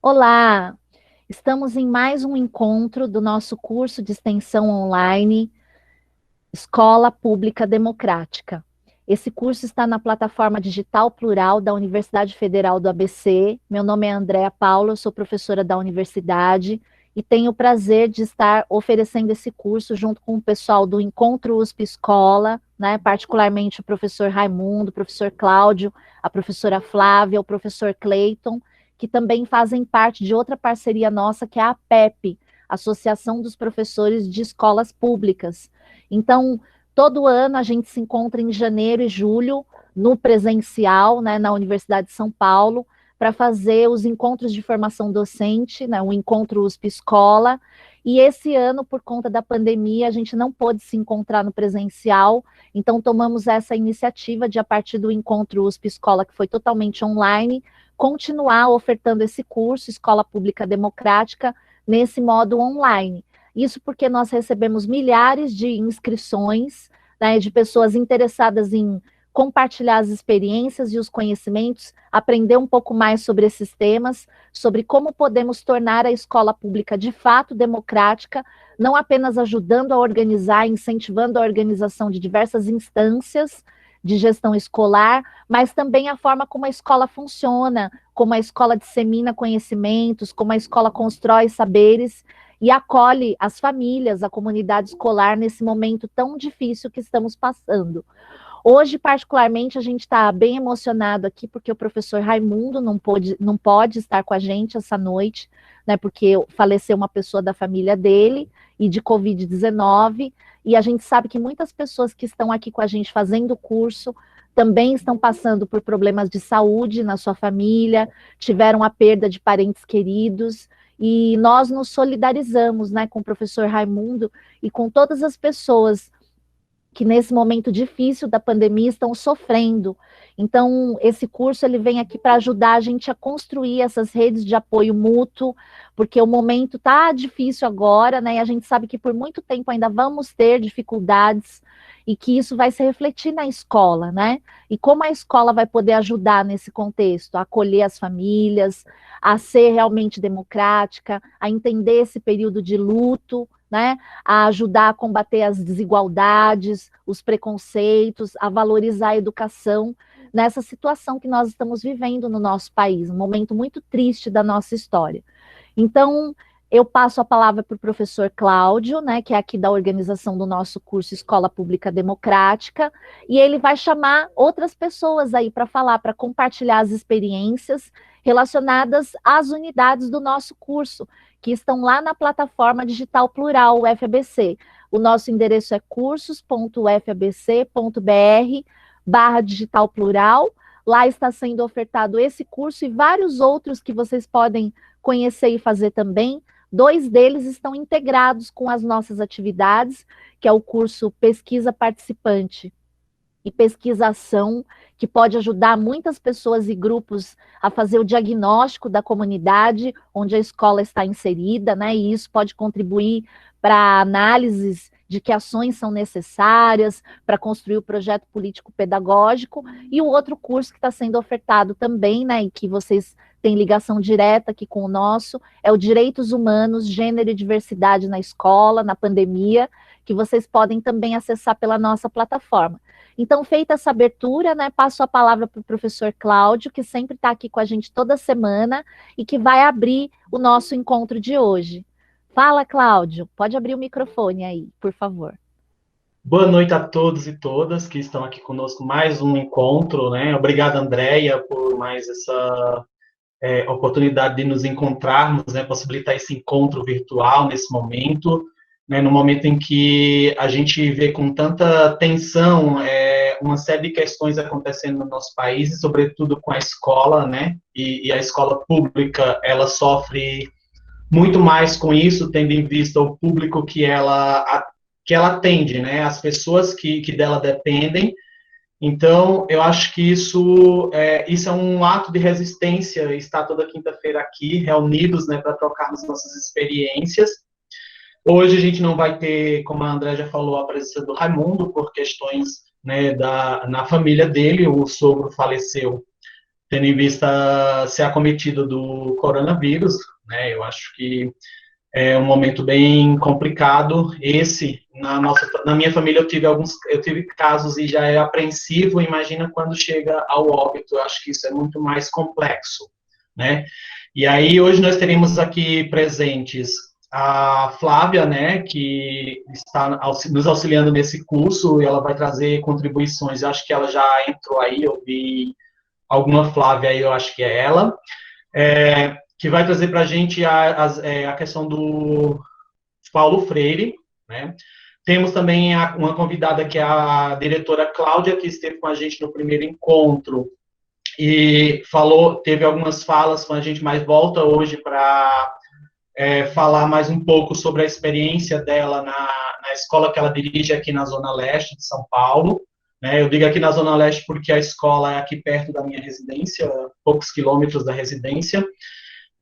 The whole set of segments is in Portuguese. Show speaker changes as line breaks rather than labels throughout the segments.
Olá, estamos em mais um encontro do nosso curso de extensão online Escola Pública Democrática. Esse curso está na plataforma digital plural da Universidade Federal do ABC. Meu nome é Andréa Paula, eu sou professora da universidade e tenho o prazer de estar oferecendo esse curso junto com o pessoal do Encontro USP Escola, né, particularmente o professor Raimundo, o professor Cláudio, a professora Flávia, o professor Cleiton, que também fazem parte de outra parceria nossa, que é a APEP, Associação dos Professores de Escolas Públicas. Então, todo ano a gente se encontra em janeiro e julho no presencial, né, na Universidade de São Paulo, para fazer os encontros de formação docente, né, o encontro USP Escola. E esse ano, por conta da pandemia, a gente não pôde se encontrar no presencial, então tomamos essa iniciativa de, a partir do encontro USP Escola, que foi totalmente online, continuar ofertando esse curso, Escola Pública Democrática, nesse modo online. Isso porque nós recebemos milhares de inscrições, né, de pessoas interessadas em compartilhar as experiências e os conhecimentos, aprender um pouco mais sobre esses temas, sobre como podemos tornar a escola pública de fato democrática, não apenas ajudando a organizar, incentivando a organização de diversas instâncias de gestão escolar, mas também a forma como a escola funciona, como a escola dissemina conhecimentos, como a escola constrói saberes e acolhe as famílias, a comunidade escolar nesse momento tão difícil que estamos passando. Hoje, particularmente, a gente está bem emocionado aqui, porque o professor Raimundo não pode estar com a gente essa noite, né? Porque faleceu uma pessoa da família dele e de Covid-19, e a gente sabe que muitas pessoas que estão aqui com a gente fazendo o curso também estão passando por problemas de saúde na sua família, tiveram a perda de parentes queridos, e nós nos solidarizamos, né, com o professor Raimundo e com todas as pessoas que nesse momento difícil da pandemia estão sofrendo. Então, esse curso ele vem aqui para ajudar a gente a construir essas redes de apoio mútuo, porque o momento está difícil agora, né? E a gente sabe que por muito tempo ainda vamos ter dificuldades e que isso vai se refletir na escola, né? E como a escola vai poder ajudar nesse contexto, a acolher as famílias, a ser realmente democrática, a entender esse período de luto, né? A ajudar a combater as desigualdades, os preconceitos, a valorizar a educação nessa situação que nós estamos vivendo no nosso país, um momento muito triste da nossa história. Então, eu passo a palavra para o professor Cláudio, né, que é aqui da organização do nosso curso Escola Pública Democrática, e ele vai chamar outras pessoas aí para falar, para compartilhar as experiências relacionadas às unidades do nosso curso, que estão lá na plataforma digital plural, UFABC. O nosso endereço é cursos.ufabc.br/digital plural. Lá está sendo ofertado esse curso e vários outros que vocês podem conhecer e fazer também. Dois deles estão integrados com as nossas atividades, que é o curso Pesquisa Participante e pesquisação, que pode ajudar muitas pessoas e grupos a fazer o diagnóstico da comunidade onde a escola está inserida, né? E isso pode contribuir para análises de que ações são necessárias para construir o projeto político-pedagógico, e o outro curso que está sendo ofertado também, né, e que vocês têm ligação direta aqui com o nosso, é o Direitos Humanos, Gênero e Diversidade na Escola, na Pandemia, que vocês podem também acessar pela nossa plataforma. Então, feita essa abertura, né, passo a palavra para o professor Cláudio, que sempre está aqui com a gente toda semana e que vai abrir o nosso encontro de hoje. Fala, Cláudio, pode abrir o microfone aí, por favor.
Boa noite a todos e todas que estão aqui conosco, mais um encontro, né? Obrigado, Andréia, por mais essa oportunidade de nos encontrarmos, né? Possibilitar esse encontro virtual nesse momento, né? No momento em que a gente vê com tanta tensão uma série de questões acontecendo no nosso país, e sobretudo com a escola, né? E a escola pública, ela sofre muito mais com isso, tendo em vista o público que ela atende, né? As pessoas que dela dependem. Então, eu acho que isso é um ato de resistência, estar toda quinta-feira aqui, reunidos, né, para trocarmos nossas experiências. Hoje a gente não vai ter, como a André já falou, a presença do Raimundo, por questões, né, na família dele, o sogro faleceu tendo em vista ser acometido do coronavírus, né? Eu acho que é um momento bem complicado. Na minha família eu tive casos e já é apreensivo. Imagina quando chega ao óbito. Eu acho que isso é muito mais complexo, né? E aí hoje nós teremos aqui presentes a Flávia, né, que está nos auxiliando nesse curso, e ela vai trazer contribuições. Eu acho que ela já entrou aí, eu vi alguma Flávia aí, eu acho que é ela, que vai trazer para a gente a questão do Paulo Freire, né? Temos também uma convidada que é a diretora Cláudia, que esteve com a gente no primeiro encontro e teve algumas falas com a gente, mas volta hoje para falar mais um pouco sobre a experiência dela na escola que ela dirige aqui na Zona Leste de São Paulo. Né? Eu digo aqui na Zona Leste porque a escola é aqui perto da minha residência, poucos quilômetros da residência,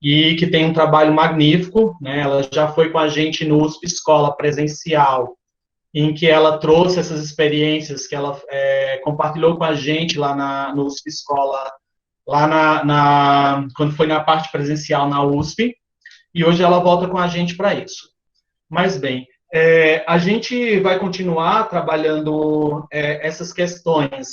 e que tem um trabalho magnífico. Né? Ela já foi com a gente no USP Escola presencial, em que ela trouxe essas experiências que ela compartilhou com a gente lá no USP Escola, lá quando foi na parte presencial na USP, e hoje ela volta com a gente para isso. Mas bem, a gente vai continuar trabalhando essas questões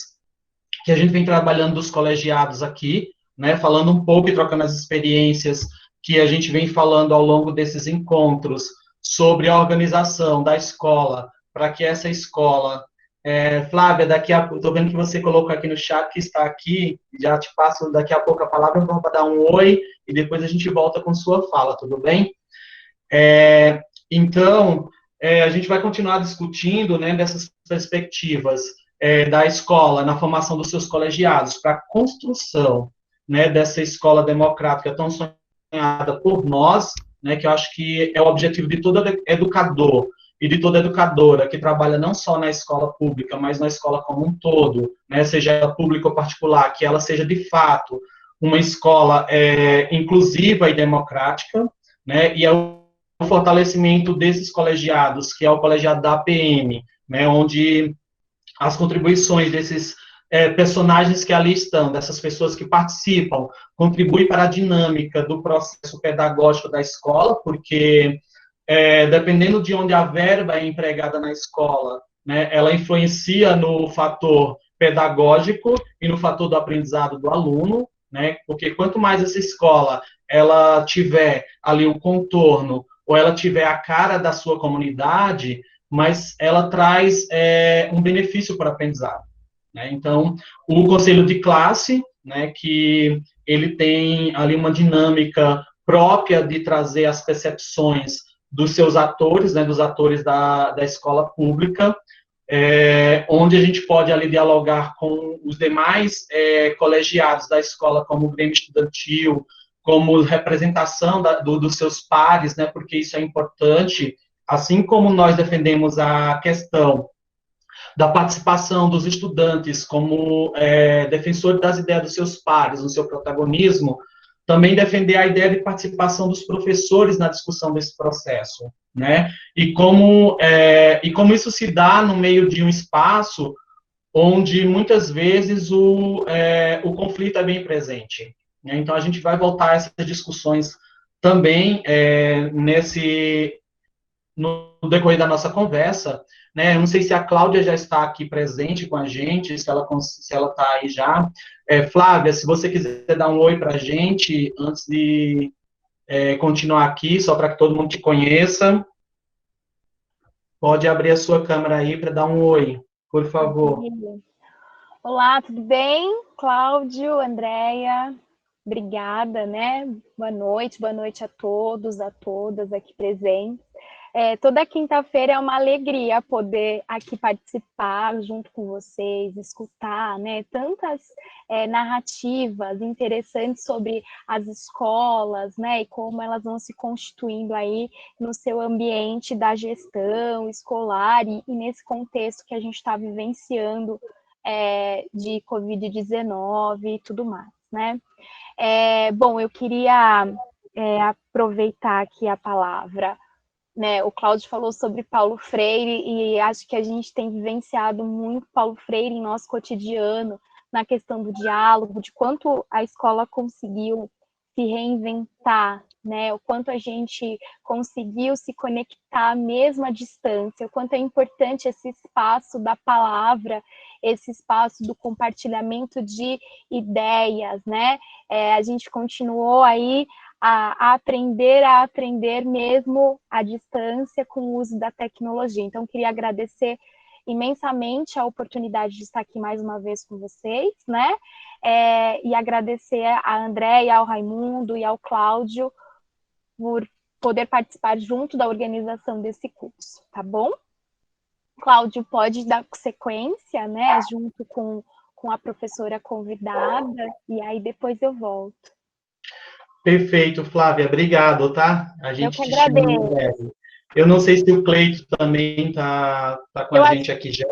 que a gente vem trabalhando dos colegiados aqui, né, falando um pouco e trocando as experiências que a gente vem falando ao longo desses encontros sobre a organização da escola, para que essa escola... Flávia, daqui a pouco, estou vendo que você colocou aqui no chat que está aqui, já te passo daqui a pouco a palavra, vamos dar um oi, e depois a gente volta com sua fala, tudo bem? Então, a gente vai continuar discutindo, né, dessas perspectivas da escola na formação dos seus colegiados, para a construção, né, dessa escola democrática tão sonhada por nós, né, que eu acho que é o objetivo de todo educador e de toda educadora que trabalha não só na escola pública, mas na escola como um todo, né, seja ela pública ou particular, que ela seja de fato uma escola inclusiva e democrática, né, e é o fortalecimento desses colegiados, que é o colegiado da APM, né, onde as contribuições desses personagens que ali estão, dessas pessoas que participam, contribuem para a dinâmica do processo pedagógico da escola, porque dependendo de onde a verba é empregada na escola, né, ela influencia no fator pedagógico e no fator do aprendizado do aluno, né, porque quanto mais essa escola ela tiver ali o contorno ou ela tiver a cara da sua comunidade, mas ela traz um benefício para o aprendizado. Né? Então, o conselho de classe, né, que ele tem ali uma dinâmica própria de trazer as percepções dos seus atores, né, dos atores da escola pública, onde a gente pode ali dialogar com os demais colegiados da escola, como o Grêmio Estudantil, como representação dos seus pares, né, porque isso é importante, assim como nós defendemos a questão da participação dos estudantes como defensor das ideias dos seus pares, no seu protagonismo, também defender a ideia de participação dos professores na discussão desse processo, né? E como isso se dá no meio de um espaço onde muitas vezes o conflito é bem presente. Né? Então a gente vai voltar a essas discussões também no decorrer da nossa conversa. Né? Eu não sei se a Cláudia já está aqui presente com a gente, se ela está aí já. Flávia, se você quiser dar um oi para a gente, antes de continuar aqui, só para que todo mundo te conheça, pode abrir a sua câmera aí para dar um oi, por favor.
Olá, tudo bem? Cláudio, Andréia, obrigada, né? Boa noite a todos, a todas aqui presentes. Toda quinta-feira é uma alegria poder aqui participar junto com vocês, escutar, né, tantas narrativas interessantes sobre as escolas, né, e como elas vão se constituindo aí no seu ambiente da gestão escolar e nesse contexto que a gente está vivenciando de Covid-19 e tudo mais, né? Bom, eu queria aproveitar aqui a palavra. Né, o Cláudio falou sobre Paulo Freire e acho que a gente tem vivenciado muito Paulo Freire em nosso cotidiano, na questão do diálogo, de quanto a escola conseguiu se reinventar, né? O quanto a gente conseguiu se conectar mesmo à distância, o quanto é importante esse espaço da palavra, esse espaço do compartilhamento de ideias, né? A gente continuou aí a aprender mesmo à distância com o uso da tecnologia. Então, queria agradecer imensamente a oportunidade de estar aqui mais uma vez com vocês, né? E agradecer a Andréia, ao Raimundo e ao Cláudio por poder participar junto da organização desse curso, tá bom? Cláudio pode dar sequência, né, junto com a professora convidada, e aí depois eu volto.
Perfeito, Flávia, obrigado, tá? A gente
Eu que
te chama em
agradeço.
breve. Eu não sei se o Cleito também tá com a gente aqui já,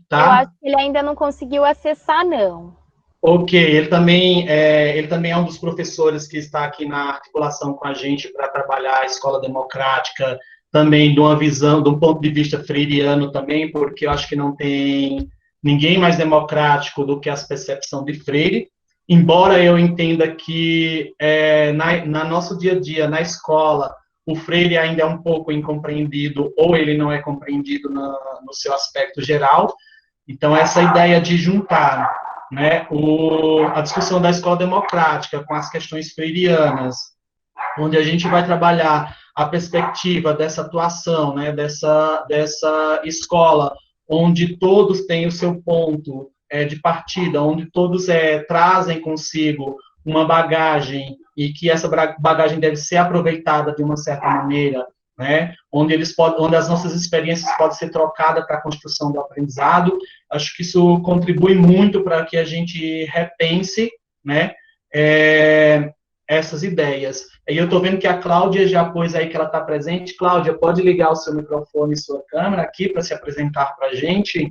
tá?
Eu acho que ele ainda não conseguiu acessar, não.
Ok, ele também é um dos professores que está aqui na articulação com a gente para trabalhar a escola democrática, também de uma visão, de um ponto de vista freiriano também, porque eu acho que não tem ninguém mais democrático do que a percepção de Freire, embora eu entenda que na nosso dia a dia, na escola, o Freire ainda é um pouco incompreendido, ou ele não é compreendido no seu aspecto geral. Então, essa ideia de juntar, né, a discussão da escola democrática com as questões freirianas, onde a gente vai trabalhar a perspectiva dessa atuação, né, dessa escola, onde todos têm o seu ponto de partida, onde todos trazem consigo uma bagagem e que essa bagagem deve ser aproveitada de uma certa maneira, né, onde as nossas experiências podem ser trocadas para a construção do aprendizado. Acho que isso contribui muito para que a gente repense, né, essas ideias. E eu estou vendo que a Cláudia já pôs aí que ela está presente. Cláudia, pode ligar o seu microfone e sua câmera aqui para se apresentar para a gente?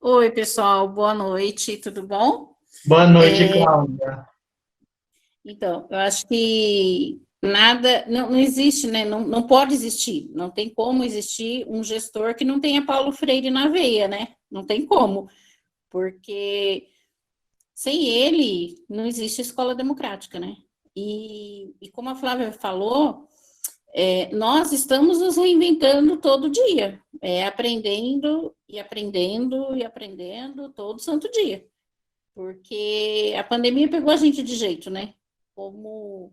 Oi, pessoal, boa noite, tudo bom?
Boa noite, Cláudia.
Então, eu acho que nada, não existe, né? Não pode existir, não tem como existir um gestor que não tenha Paulo Freire na veia, né? Não tem como, porque sem ele não existe escola democrática, né? E como a Flávia falou, nós estamos nos reinventando todo dia, aprendendo e aprendendo e aprendendo todo santo dia, porque a pandemia pegou a gente de jeito, né? Como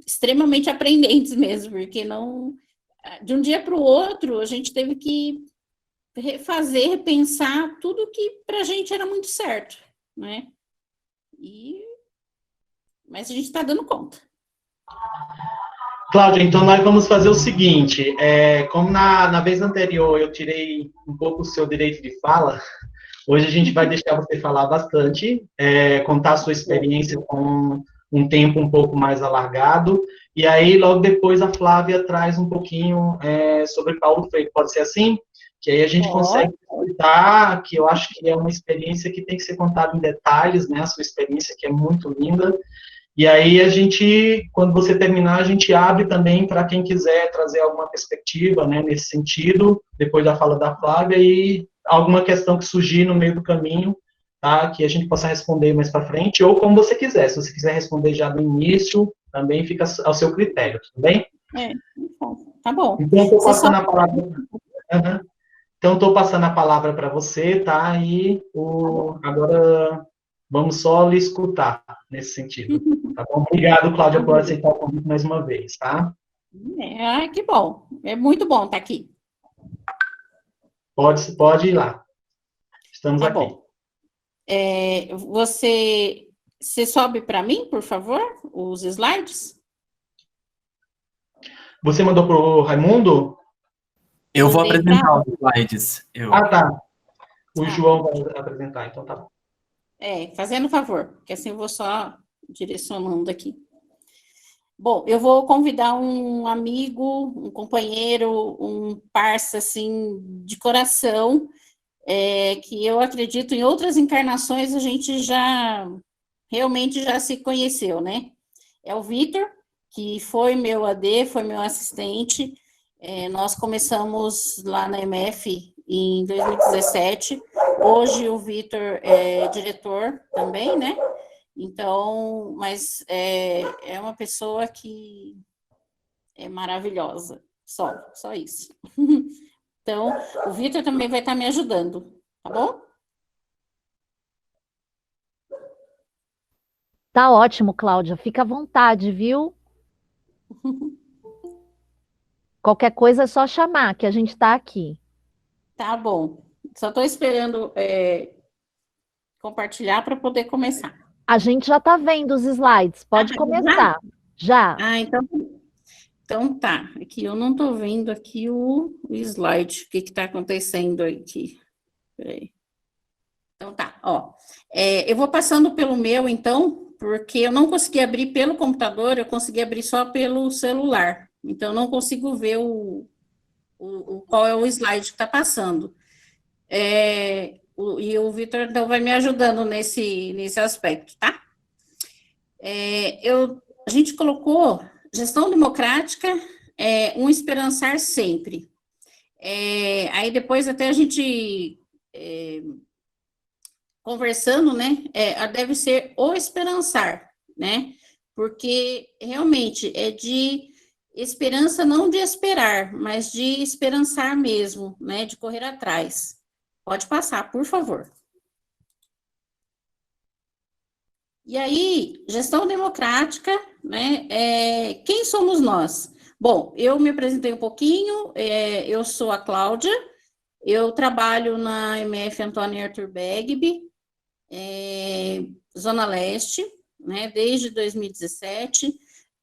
extremamente aprendentes mesmo, porque não, de um dia para o outro, a gente teve que refazer, repensar tudo que para a gente era muito certo, né? Mas a gente está dando conta.
Cláudia, então nós vamos fazer o seguinte, como na vez anterior eu tirei um pouco o seu direito de fala, hoje a gente vai deixar você falar bastante, contar a sua experiência com um tempo um pouco mais alargado, e aí logo depois a Flávia traz um pouquinho sobre Paulo Freire, pode ser assim? Que aí a gente consegue explicar, que eu acho que é uma experiência que tem que ser contada em detalhes, né, a sua experiência que é muito linda. E aí a gente, quando você terminar, a gente abre também para quem quiser trazer alguma perspectiva, né, nesse sentido, depois da fala da Flávia, e alguma questão que surgir no meio do caminho, tá, que a gente possa responder mais para frente, ou como você quiser. Se você quiser responder já do início, também fica ao seu critério, tudo bem?
Tá bom.
Então, estou passando a palavra... Uhum. Então, estou passando a palavra para você, tá? E agora vamos só lhe escutar nesse sentido. Tá bom? Obrigado, Cláudia, por aceitar o convite mais uma vez, tá?
Que bom. É muito bom estar aqui.
Pode ir lá. Estamos aqui.
Bom. Você sobe para mim, por favor, os slides?
Você mandou para o Raimundo?
Eu vou apresentar os slides.
Ah, tá. O João vai apresentar, então tá bom.
Fazendo favor, porque assim eu vou só direcionando aqui. Bom, eu vou convidar um amigo, um companheiro, um parça, assim, de coração, que eu acredito em outras encarnações a gente realmente já se conheceu, né? É o Vitor, que foi meu AD, foi meu assistente. Nós começamos lá na MF em 2017. Hoje o Vitor é diretor também, né? Então, mas é uma pessoa que é maravilhosa, só isso. Então, o Vitor também vai estar me ajudando, tá bom?
Tá ótimo, Cláudia. Fica à vontade, viu? Qualquer coisa é só chamar, que a gente está aqui.
Tá bom. Só estou esperando compartilhar para poder começar.
A gente já está vendo os slides, pode começar. Já.
Ah, então tá. Aqui eu não estou vendo aqui o slide. O que está acontecendo aqui? Peraí. Então tá, ó. Eu vou passando pelo meu, então, porque eu não consegui abrir pelo computador, eu consegui abrir só pelo celular. Então, eu não consigo ver qual é o slide que está passando. E o Vitor, então, vai me ajudando nesse aspecto, tá? A gente colocou gestão democrática, um esperançar sempre. Aí depois até a gente conversando, né, deve ser o esperançar, né, porque realmente é de esperança, não de esperar, mas de esperançar mesmo, né, de correr atrás. Pode passar, por favor. E aí, gestão democrática, né, quem somos nós? Bom, eu me apresentei um pouquinho, eu sou a Cláudia, eu trabalho na MF Antônio Arthur Begby, Zona Leste, né, desde 2017,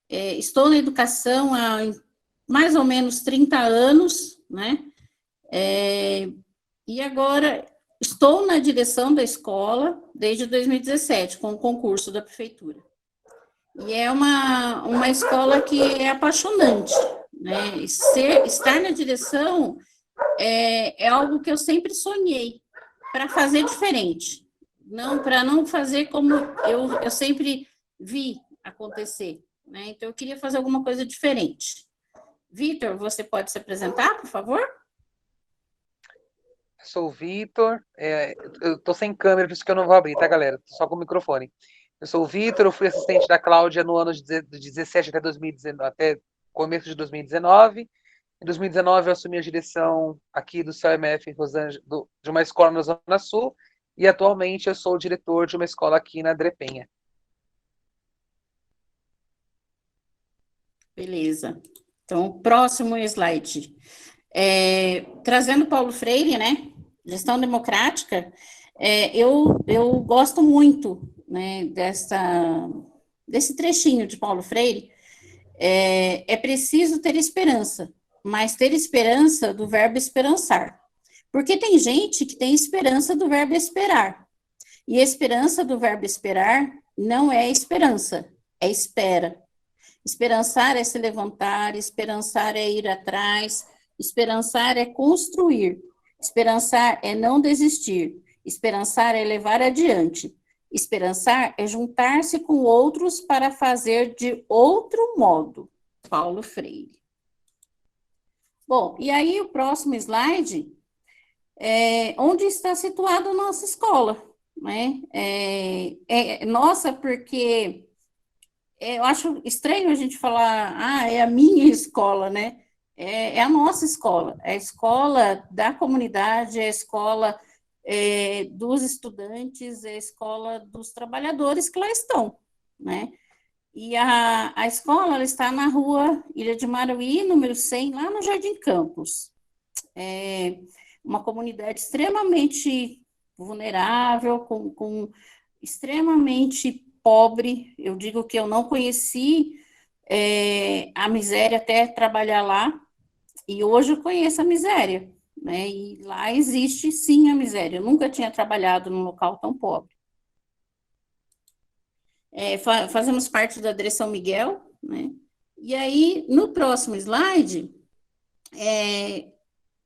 estou na educação há mais ou menos 30 anos, né, e agora estou na direção da escola desde 2017, com o concurso da prefeitura. E é uma escola que é apaixonante, né, estar na direção é algo que eu sempre sonhei, para fazer diferente. Para não fazer como eu sempre vi acontecer, né? Então, eu queria fazer alguma coisa diferente. Vitor, você pode se apresentar, por favor?
Sou o Vitor, eu estou sem câmera, por isso que eu não vou abrir, tá, galera? Tô só com o microfone. Eu sou o Vitor, eu fui assistente da Cláudia no ano de 17 até 2019, até começo de 2019. Em 2019, eu assumi a direção aqui do CELMF de uma escola na Zona Sul, e atualmente eu sou o diretor de uma escola aqui na André Penha.
Beleza. Então, próximo slide. Trazendo Paulo Freire, né? Gestão democrática, eu gosto muito, né, desse trechinho de Paulo Freire. É preciso ter esperança, mas ter esperança do verbo esperançar. Porque tem gente que tem esperança do verbo esperar. E a esperança do verbo esperar não é esperança, é espera. Esperançar é se levantar, esperançar é ir atrás, esperançar é construir, esperançar é não desistir, esperançar é levar adiante, esperançar é juntar-se com outros para fazer de outro modo. Paulo Freire. Bom, e aí o próximo slide é onde está situada a nossa escola, né? Nossa, porque eu acho estranho a gente falar, é a minha escola, né? É a nossa escola, é a escola da comunidade, é a escola dos estudantes, é a escola dos trabalhadores que lá estão, né? E a escola ela está na rua Ilha de Maruí, número 100, lá no Jardim Campos. É uma comunidade extremamente vulnerável, extremamente pobre. Eu digo que eu não conheci a miséria até trabalhar lá, e hoje eu conheço a miséria, né? E lá existe sim a miséria. Eu nunca tinha trabalhado num local tão pobre. Fazemos parte da Direção Miguel, né? E aí, no próximo slide,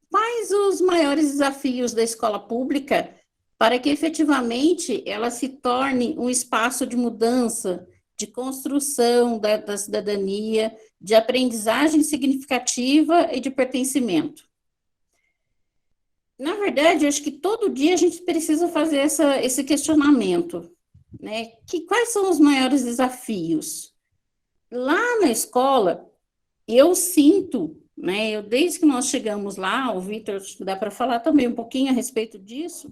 quais os maiores desafios da escola pública para que efetivamente ela se torne um espaço de mudança, de construção da cidadania, de aprendizagem significativa e de pertencimento? Na verdade, eu acho que todo dia a gente precisa fazer esse questionamento, né? Quais são os maiores desafios? Lá na escola, eu sinto, né? Desde que nós chegamos lá, o Vitor, acho que dá para falar também um pouquinho a respeito disso.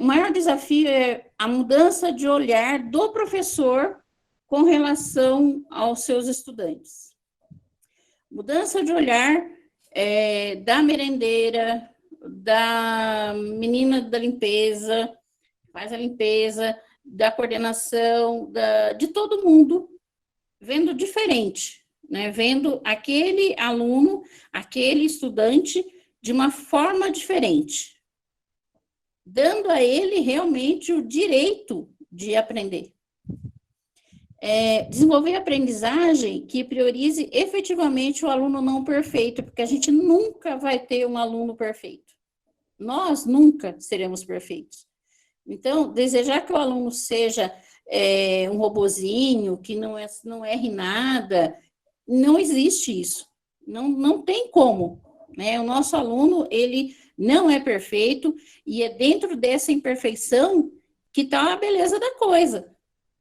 O maior desafio é a mudança de olhar do professor com relação aos seus estudantes. Mudança de olhar da merendeira, da menina da limpeza, faz a limpeza, da coordenação, de todo mundo, vendo diferente, né? Vendo aquele aluno, aquele estudante de uma forma diferente, dando a ele realmente o direito de aprender. Desenvolver aprendizagem que priorize efetivamente o aluno não perfeito, porque a gente nunca vai ter um aluno perfeito. Nós nunca seremos perfeitos. Então, desejar que o aluno seja um robozinho, que não erre nada, não existe isso. Não tem como, né? O nosso aluno, ele não é perfeito, e é dentro dessa imperfeição que está a beleza da coisa,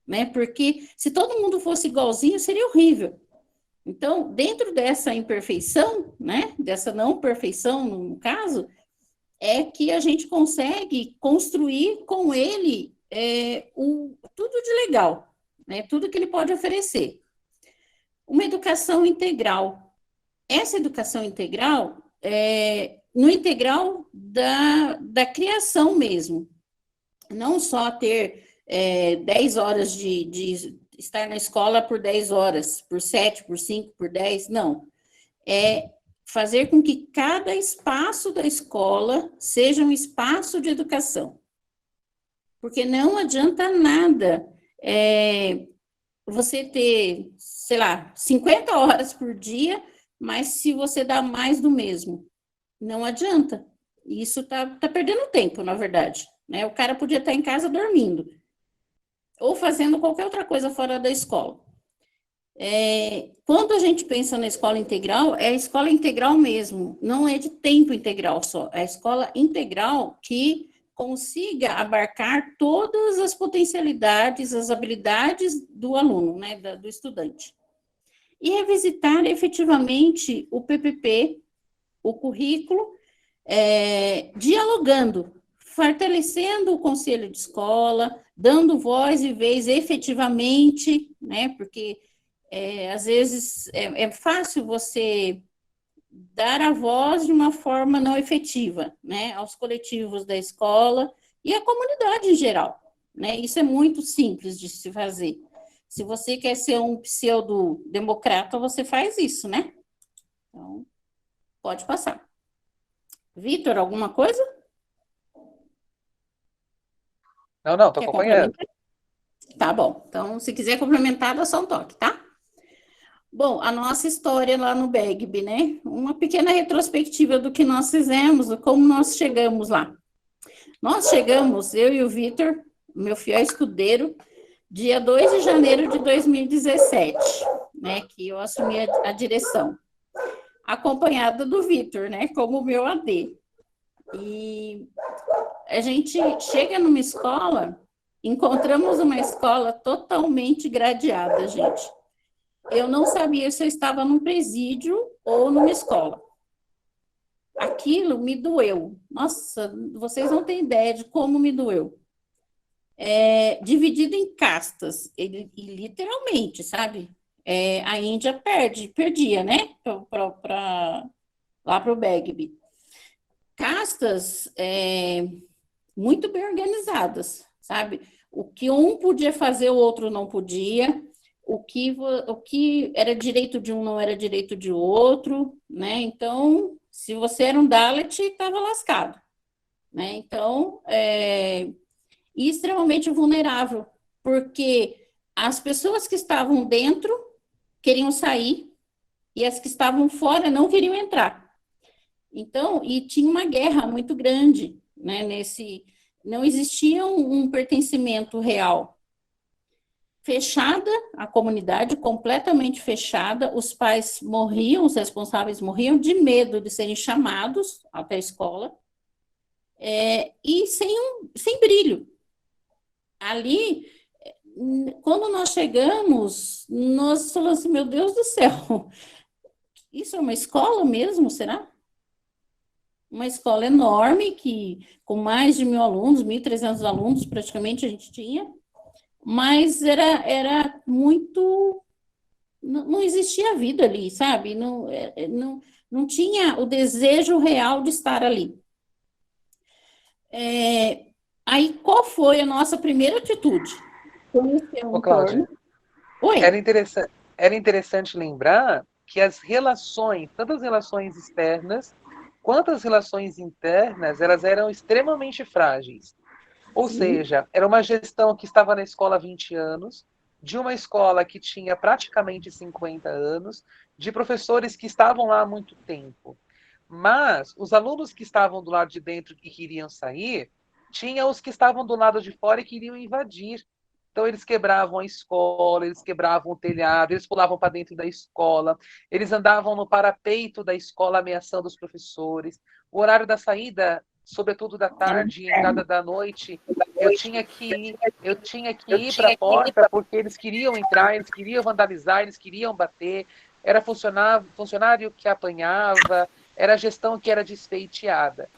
né? Porque se todo mundo fosse igualzinho, seria horrível. Então, dentro dessa imperfeição, né? Dessa não perfeição, no caso, é que a gente consegue construir com ele tudo de legal, né? Tudo que ele pode oferecer. Uma educação integral. Essa educação integral no integral da criação mesmo. Não só ter 10 horas de estar na escola por 10 horas, por 7, por 5, por 10, não. Fazer com que cada espaço da escola seja um espaço de educação. Porque não adianta nada você ter, sei lá, 50 horas por dia, mas se você dá mais do mesmo, não adianta. Isso tá perdendo tempo, na verdade, né? O cara podia estar em casa dormindo, ou fazendo qualquer outra coisa fora da escola. Quando a gente pensa na escola integral, é a escola integral mesmo, não é de tempo integral só, é a escola integral que consiga abarcar todas as potencialidades, as habilidades do aluno, né, do estudante. E revisitar efetivamente o PPP, o currículo, dialogando, fortalecendo o conselho de escola, dando voz e vez efetivamente, né, porque às vezes é fácil você dar a voz de uma forma não efetiva, né, aos coletivos da escola e à comunidade em geral, né, isso é muito simples de se fazer. Se você quer ser um pseudo-democrata, você faz isso, né? Então, pode passar. Vitor, alguma coisa?
Não, tô acompanhando.
Tá bom. Então, se quiser complementar, dá só um toque, tá? Bom, a nossa história lá no BEGB, né? Uma pequena retrospectiva do que nós fizemos, como nós chegamos lá. Nós chegamos, eu e o Vitor, meu fiel escudeiro, dia 2 de janeiro de 2017, né? Que eu assumi a direção. Acompanhada do Vitor, né? Como meu AD. E a gente chega numa escola, encontramos uma escola totalmente gradeada, gente. Eu não sabia se eu estava num presídio ou numa escola. Aquilo me doeu. Nossa, vocês não têm ideia de como me doeu. Dividido em castas, e literalmente, sabe? A Índia perdia, né? Lá para o BEGB. Castas muito bem organizadas, sabe? O que um podia fazer, o outro não podia. O que era direito de um não era direito de outro, né? Então, se você era um Dalit, estava lascado, né? Então, e extremamente vulnerável, porque as pessoas que estavam dentro queriam sair e as que estavam fora não queriam entrar. Então, e tinha uma guerra muito grande, né? Não existia um pertencimento real. fechada, a comunidade completamente fechada, os pais morriam, os responsáveis morriam de medo de serem chamados até a escola, e sem brilho. Ali, quando nós chegamos, nós falamos assim, meu Deus do céu, isso é uma escola mesmo, será? Uma escola enorme, com mais de 1.000 alunos, 1.300 alunos praticamente a gente tinha, mas era muito... Não existia vida ali, sabe? Não tinha o desejo real de estar ali. Aí, qual foi a nossa primeira atitude? Conhecer o
Ô, Cláudia,
entorno. Oi.
era interessante lembrar que as relações, tanto as relações externas quanto as relações internas, elas eram extremamente frágeis. Ou
Sim.
seja, era uma gestão que estava na escola há 20 anos, de uma escola que tinha praticamente 50 anos, de professores que estavam lá há muito tempo. Mas os alunos que estavam do lado de dentro e queriam sair, tinha os que estavam do lado de fora e queriam invadir. Então, eles quebravam a escola, eles quebravam o telhado, eles pulavam para dentro da escola, eles andavam no parapeito da escola ameaçando os professores. O horário da saída, sobretudo da tarde e entrada da noite, eu tinha que ir para a porta porque eles queriam entrar, eles queriam vandalizar, eles queriam bater. Era funcionário que apanhava, era gestão que era desfeiteada.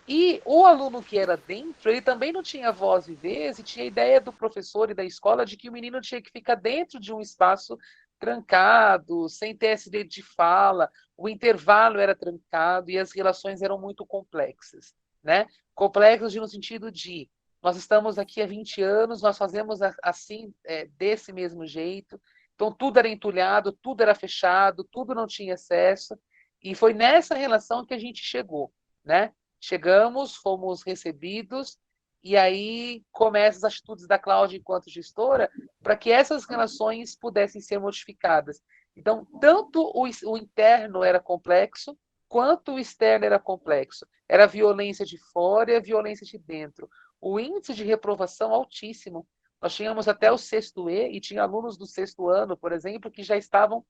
E o aluno que era dentro, ele também não tinha voz e vez, e tinha a ideia do professor e da escola de que o menino tinha que ficar dentro de um espaço trancado, sem ter esse direito de fala, o intervalo era trancado e as relações eram muito complexas, né? Complexas no sentido de, nós estamos aqui há 20 anos, nós fazemos assim, desse mesmo jeito, então tudo era entulhado, tudo era fechado, tudo não tinha acesso, e foi nessa relação que a gente chegou, né? Chegamos, fomos recebidos, e aí começam as atitudes da Cláudia enquanto gestora para que essas relações pudessem ser modificadas. Então, tanto o interno era complexo, quanto o externo era complexo. Era violência de fora e a violência de dentro. O índice de reprovação altíssimo. Nós tínhamos até o 6º E, e tinha alunos do 6º ano, por exemplo, que já estavam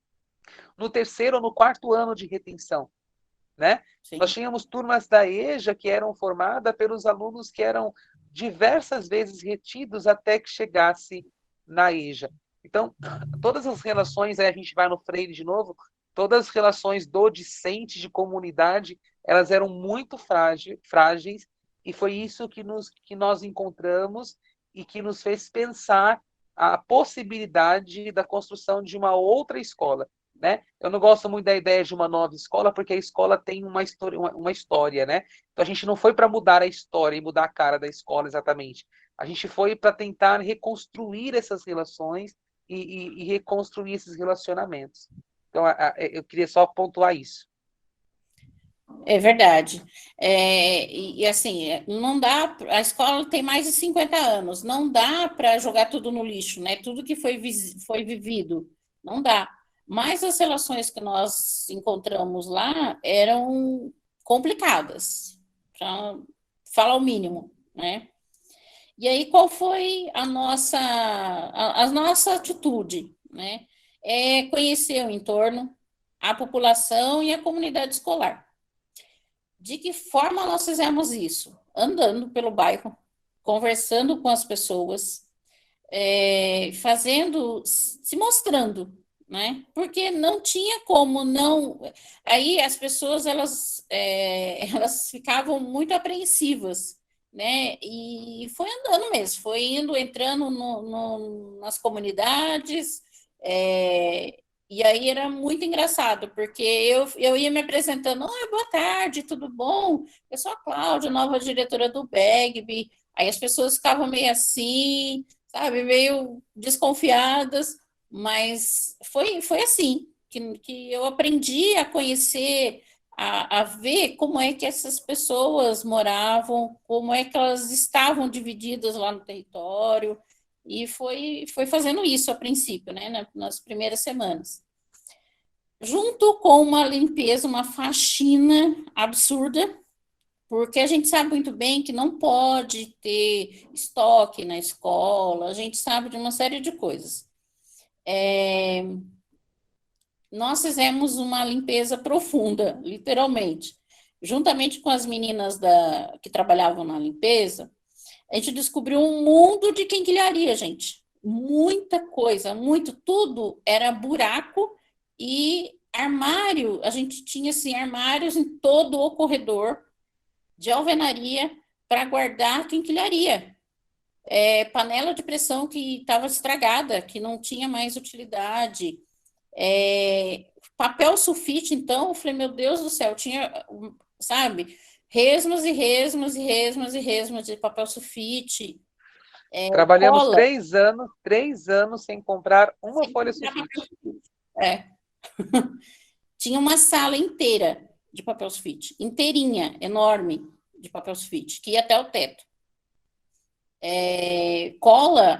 no 3º ou no 4º ano de retenção. Né? Nós tínhamos turmas da EJA que eram formadas pelos alunos que eram diversas vezes retidos até que chegasse na EJA. Então, todas as relações, aí a gente vai no Freire de novo, todas as relações do discente, de comunidade, elas eram muito frágeis, e foi isso que nós encontramos e que nos fez pensar a possibilidade da construção de uma outra escola. Né? Eu não gosto muito da ideia de uma nova escola, porque a escola tem uma história, né? Então a gente não foi para mudar a história e mudar a cara da escola exatamente. A gente foi para tentar reconstruir essas relações e reconstruir esses relacionamentos. Então eu queria só pontuar isso.
É verdade. Assim, não dá. A escola tem mais de 50 anos, não dá para jogar tudo no lixo, né? Tudo que foi vivido, não dá. Mas as relações que nós encontramos lá eram complicadas, para falar o mínimo, né? E aí, qual foi a nossa atitude, né? É conhecer o entorno, a população e a comunidade escolar. De que forma nós fizemos isso? Andando pelo bairro, conversando com as pessoas, se mostrando, né? Porque não tinha como não. Aí as pessoas elas ficavam muito apreensivas, né? E foi andando mesmo, foi entrando nas comunidades. E aí era muito engraçado, porque eu ia me apresentando, boa tarde, tudo bom? Eu sou a Cláudia, nova diretora do BEGB. Aí as pessoas ficavam meio assim, sabe, meio desconfiadas, mas foi assim que eu aprendi a conhecer, a ver como é que essas pessoas moravam, como é que elas estavam divididas lá no território, e foi fazendo isso a princípio, né, nas primeiras semanas. Junto com uma limpeza, uma faxina absurda, porque a gente sabe muito bem que não pode ter estoque na escola, a gente sabe de uma série de coisas. Nós fizemos uma limpeza profunda, literalmente. Juntamente com as meninas que trabalhavam na limpeza, a gente descobriu um mundo de quinquilharia, gente. Muita coisa, tudo era buraco e armário. A gente tinha, assim, armários em todo o corredor de alvenaria para guardar quinquilharia. Panela de pressão que estava estragada, que não tinha mais utilidade. Papel sulfite, então, eu falei, meu Deus do céu, tinha, sabe, resmas e resmas e resmas e resmas de papel sulfite.
Trabalhamos
cola.
3 anos sem comprar uma
Sem
folha
comprar
sulfite.
Tinha uma sala inteira de papel sulfite, inteirinha, enorme, de papel sulfite, que ia até o teto.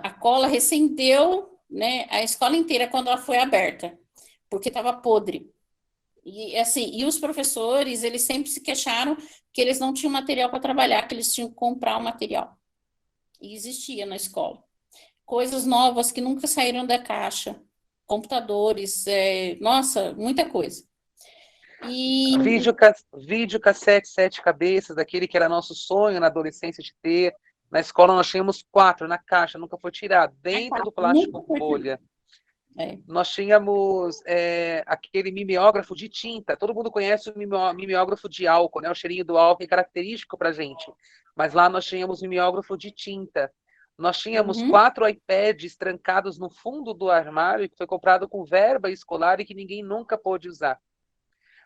A cola recendeu, né, a escola inteira quando ela foi aberta, porque estava podre. E assim, e os professores, eles sempre se queixaram que eles não tinham material para trabalhar, que eles tinham que comprar o material. E existia na escola. Coisas novas que nunca saíram da caixa, computadores, nossa, muita coisa. E
Vídeo cassete 7 cabeças, daquele que era nosso sonho na adolescência de ter. Na escola nós tínhamos 4 na caixa, nunca foi tirado, dentro do plástico bolha. Nós tínhamos aquele mimeógrafo de tinta. Todo mundo conhece o mimeógrafo de álcool, né? O cheirinho do álcool é característico para a gente. Mas lá nós tínhamos mimeógrafo de tinta. Nós tínhamos 4 iPads trancados no fundo do armário, que foi comprado com verba escolar e que ninguém nunca pôde usar.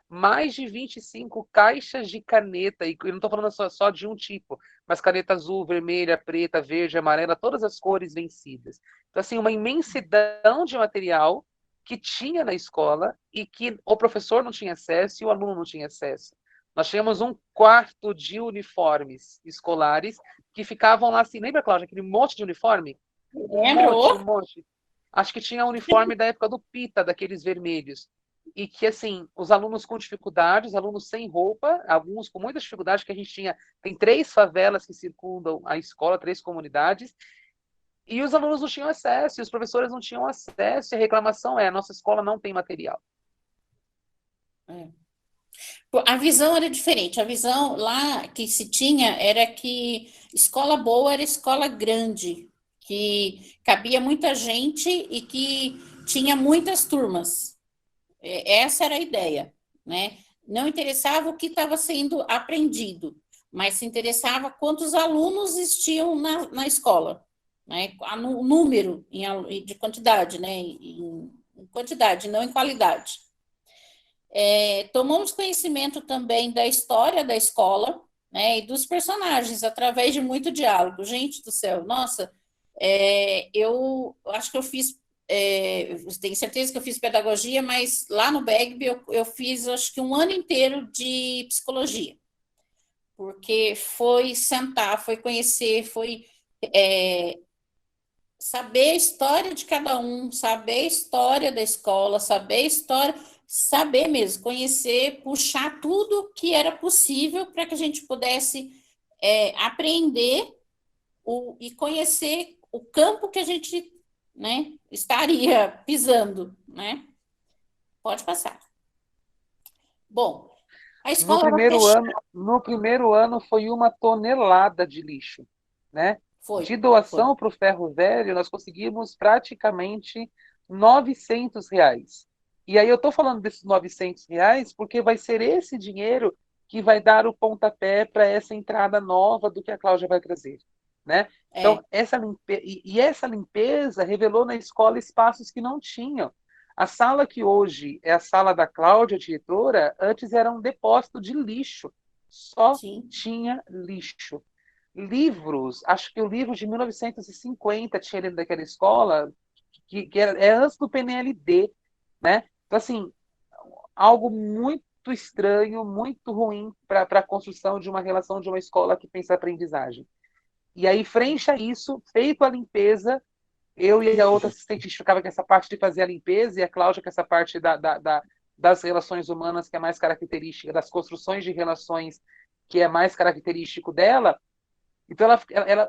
Mais de 25 caixas de caneta, e eu não estou falando só de um tipo, mas caneta azul, vermelha, preta, verde, amarela, todas as cores vencidas. Então, assim, uma imensidão de material que tinha na escola e que o professor não tinha acesso e o aluno não tinha acesso. Nós tínhamos um quarto de uniformes escolares que ficavam lá assim, lembra, Cláudia, aquele monte de uniforme? Um monte. Acho que tinha uniforme da época do Pita, daqueles vermelhos. E que, assim, os alunos com dificuldades, os alunos sem roupa, alguns com muita dificuldade, que a gente tem 3 favelas que circundam a escola, 3 comunidades, e os alunos não tinham acesso, e os professores não tinham acesso, e a reclamação a nossa escola não tem material.
A visão era diferente, a visão lá que se tinha era que escola boa era escola grande, que cabia muita gente e que tinha muitas turmas. Essa era a ideia, né? Não interessava o que estava sendo aprendido, mas se interessava quantos alunos existiam na escola, né? O número de quantidade, né? Em quantidade, não em qualidade. Tomamos conhecimento também da história da escola, né? E dos personagens, através de muito diálogo. Gente do céu, nossa, eu acho que eu fiz tenho certeza que eu fiz pedagogia, mas lá no BEGB eu fiz, acho que um ano inteiro de psicologia, porque foi sentar, foi conhecer, foi saber a história de cada um, saber a história da escola, saber mesmo, conhecer, puxar tudo que era possível para que a gente pudesse aprender e conhecer o campo que a gente, né, estaria pisando, né? Pode passar. Bom, a escola
no primeiro ano foi 1 tonelada de lixo, né? De doação para o ferro velho, nós conseguimos praticamente R$ 900. E aí eu estou falando desses R$ 900 porque vai ser esse dinheiro que vai dar o pontapé para essa entrada nova do que a Cláudia vai trazer. Né? Então, essa limpeza revelou na escola espaços que não tinham. A sala que hoje é a sala da Cláudia, diretora, antes era um depósito de lixo. Só tinha lixo. Livros, acho que o livro de 1950 tinha dentro daquela escola, que é antes do PNLD. Né? Então, assim, algo muito estranho, muito ruim para a construção de uma relação de uma escola que pensa aprendizagem. E aí, frente a isso, feito a limpeza, eu e a outra assistente, a gente ficava com essa parte de fazer a limpeza, e a Cláudia com essa parte das relações humanas, que é mais característica das construções de relações que é mais característico dela. Então,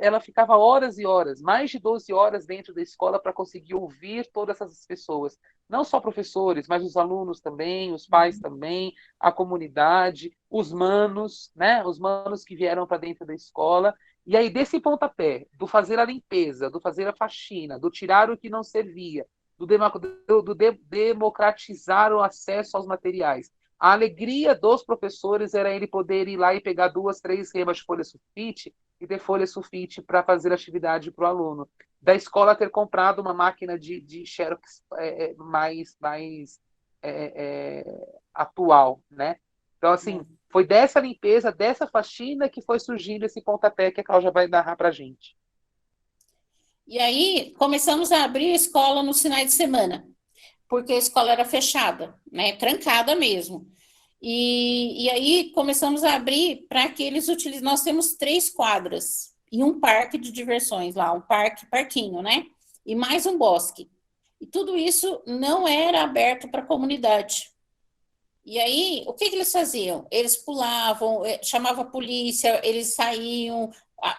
ela ficava horas e horas, mais de 12 horas dentro da escola para conseguir ouvir todas essas pessoas. Não só professores, mas os alunos também, os pais também, a comunidade, os manos, né? Os manos que vieram para dentro da escola. E aí, desse pontapé, do fazer a limpeza, do fazer a faxina, do tirar o que não servia, do democratizar o acesso aos materiais. A alegria dos professores era ele poder ir lá e pegar 2, 3 remas de folha sulfite e ter folha sulfite para fazer atividade para o aluno. Da escola ter comprado uma máquina de xerox mais atual, né? Então, assim, foi dessa limpeza, dessa faxina que foi surgindo esse pontapé que a Cláudia vai narrar para a gente.
E aí, começamos a abrir a escola nos finais de semana, porque a escola era fechada, né? Trancada mesmo. E aí começamos a abrir para que eles utilizem. Nós temos 3 quadras e um parque de diversões lá, parquinho, né? E mais um bosque. E tudo isso não era aberto para a comunidade. E aí, o que eles faziam? Eles pulavam, chamava a polícia, eles saíam,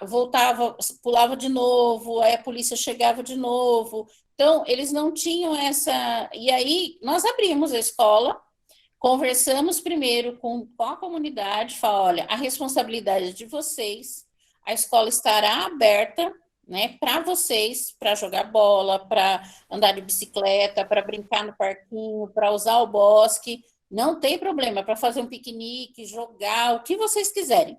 voltava, pulava de novo, aí a polícia chegava de novo. Então, eles não tinham essa. E aí, nós abrimos a escola. Conversamos primeiro com a comunidade, fala, olha, a responsabilidade é de vocês, a escola estará aberta, né, para vocês, para jogar bola, para andar de bicicleta, para brincar no parquinho, para usar o bosque, não tem problema, para fazer um piquenique, jogar, o que vocês quiserem,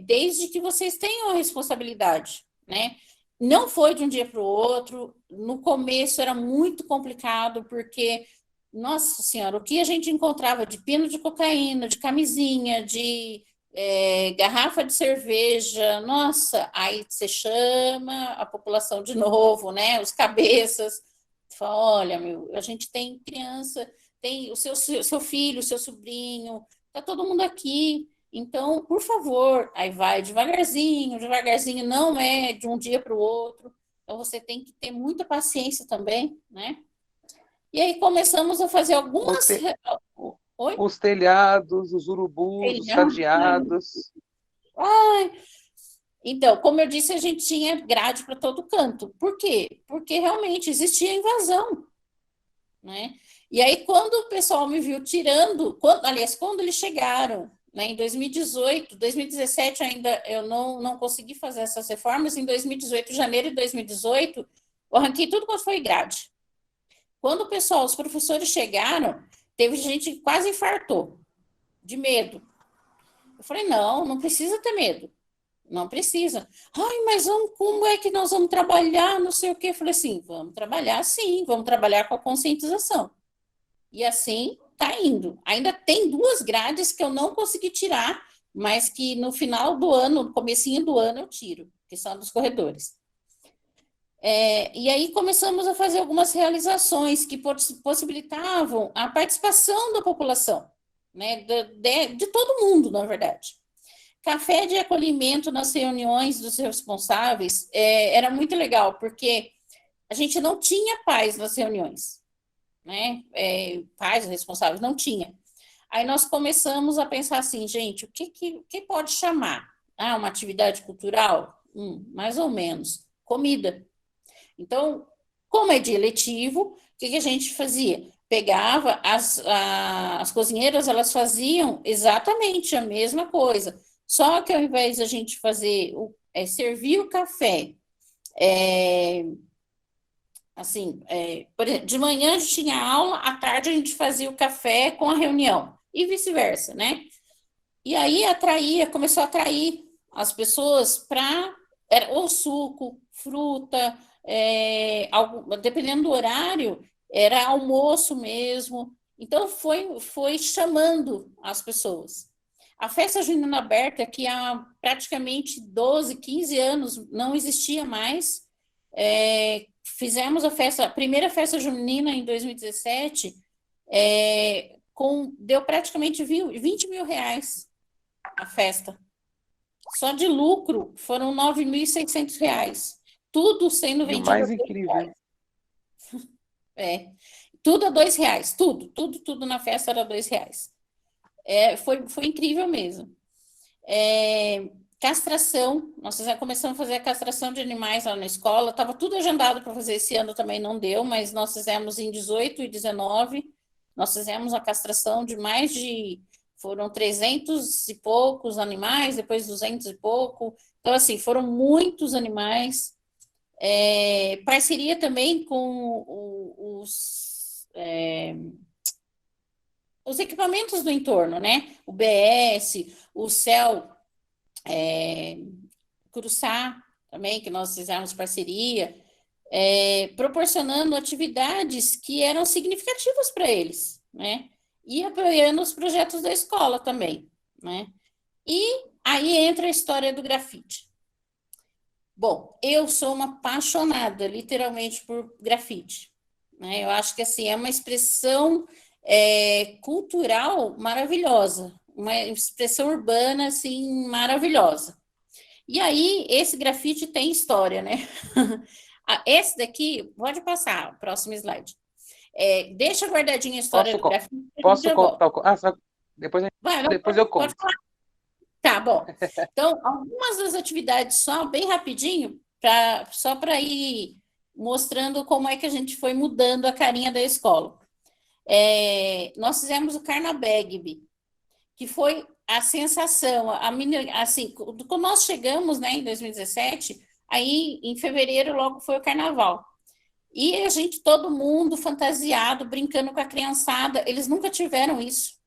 desde que vocês tenham a responsabilidade, né? Não foi de um dia para o outro, no começo era muito complicado, porque nossa Senhora, o que a gente encontrava de pino de cocaína, de camisinha, de garrafa de cerveja, nossa, aí você chama a população de novo, né? Os cabeças, fala, olha, meu, a gente tem criança, tem o seu filho, o seu sobrinho, tá todo mundo aqui, então, por favor, aí vai devagarzinho, não é de um dia para o outro, então você tem que ter muita paciência também, né? E aí começamos a fazer algumas... Oi?
Os telhados, os urubus, os cadeados.
Ai. Então, como eu disse, a gente tinha grade para todo canto. Por quê? Porque realmente existia invasão, né? E aí, quando o pessoal me viu tirando, quando eles chegaram, né, em 2018, 2017 ainda eu não consegui fazer essas reformas, em 2018, janeiro de 2018, eu arranquei tudo quanto foi grade. Quando os professores chegaram, teve gente que quase infartou, de medo. Eu falei, não precisa ter medo, não precisa. Ai, mas como é que nós vamos trabalhar, não sei o quê. Eu falei assim, vamos trabalhar sim, vamos trabalhar com a conscientização. E assim está indo. Ainda tem 2 grades que eu não consegui tirar, mas que no final do ano, no comecinho do ano eu tiro, que são dos corredores. E aí começamos a fazer algumas realizações que possibilitavam a participação da população, né, de todo mundo, na verdade. Café de acolhimento nas reuniões dos responsáveis era muito legal, porque a gente não tinha pais nas reuniões, né? Pais responsáveis, não tinha. Aí nós começamos a pensar assim, gente, o que pode chamar? Uma atividade cultural? Mais ou menos. Comida. Então, como é dia letivo, o que a gente fazia? Pegava, as cozinheiras, elas faziam exatamente a mesma coisa, só que ao invés de a gente fazer, servir o café, por exemplo, de manhã a gente tinha aula, à tarde a gente fazia o café com a reunião, e vice-versa, né? E aí começou a atrair as pessoas para, ou suco, fruta, dependendo do horário, era almoço mesmo. Então, foi chamando as pessoas. A festa junina aberta, que há praticamente 12, 15 anos não existia mais, fizemos a primeira festa junina em 2017, deu praticamente 20 mil reais a festa. Só de lucro foram 9.600 reais. Tudo sendo vendido.
E o mais incrível.
Tudo a R$2. Tudo na festa era R$2. Foi incrível mesmo. Castração, nós já começamos a fazer a castração de animais lá na escola, estava tudo agendado para fazer esse ano, também não deu, mas nós fizemos em 18 e 19, nós fizemos a castração de foram 300 e poucos animais, depois 200 e pouco, então assim, foram muitos animais, parceria também com os equipamentos do entorno, né? O BS, o CEL, Curuçá, também, que nós fizemos parceria, proporcionando atividades que eram significativas para eles, né? E apoiando os projetos da escola também, né? E aí entra a história do grafite. Bom, eu sou uma apaixonada, literalmente, por grafite, né? Eu acho que, assim, é uma expressão cultural maravilhosa, uma expressão urbana, assim, maravilhosa. E aí, esse grafite tem história, né? Esse daqui, pode passar, próximo slide. Deixa guardadinha a história do grafite.
Posso contar? Depois, depois eu conto.
Pode falar. Tá, bom. Então, algumas das atividades, só bem rapidinho, só para ir mostrando como é que a gente foi mudando a carinha da escola. Nós fizemos o Carnabegbe, que foi a sensação, assim, quando nós chegamos, né, em 2017, aí em fevereiro logo foi o carnaval. E a gente, todo mundo fantasiado, brincando com a criançada, eles nunca tiveram isso.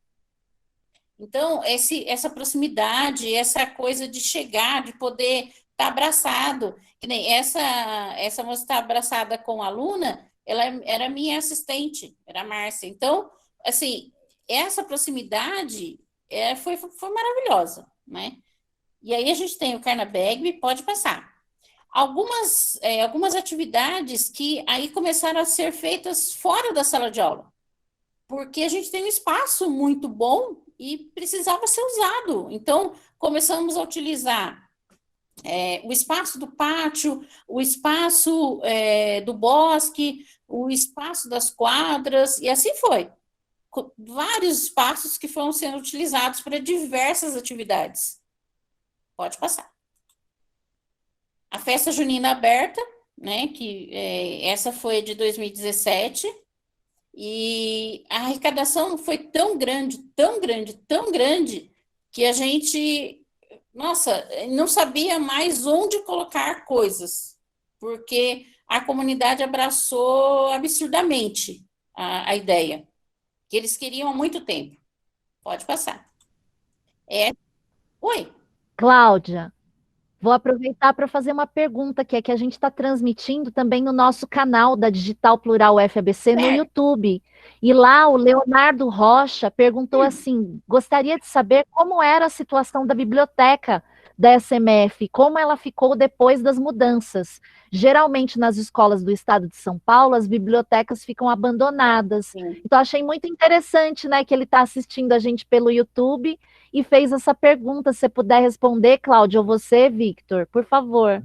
Então, essa proximidade, essa coisa de chegar, de poder estar abraçado, que nem essa moça está abraçada com a aluna, ela era minha assistente, era a Márcia. Então, assim, essa proximidade foi maravilhosa, né? E aí a gente tem o Carnabegbe, pode passar. Algumas atividades que aí começaram a ser feitas fora da sala de aula, porque a gente tem um espaço muito bom e precisava ser usado. Então, começamos a utilizar o espaço do pátio, o espaço do bosque, o espaço das quadras, e assim foi. Vários espaços que foram sendo utilizados para diversas atividades. Pode passar. A festa junina aberta, né, que essa foi de 2017, e a arrecadação foi tão grande, tão grande, tão grande, que a gente, nossa, não sabia mais onde colocar coisas, porque a comunidade abraçou absurdamente a ideia, que eles queriam há muito tempo. Pode passar. Oi.
Cláudia, vou aproveitar para fazer uma pergunta que a gente está transmitindo também no nosso canal da Digital Plural UFABC no YouTube. E lá o Leonardo Rocha perguntou assim: gostaria de saber como era a situação da biblioteca da SMF, como ela ficou depois das mudanças. Geralmente nas escolas do estado de São Paulo, as bibliotecas ficam abandonadas.
Sim.
Então achei muito interessante, né, que ele está assistindo a gente pelo YouTube e fez essa pergunta. Se você puder responder, Cláudia, ou você, Victor, por favor.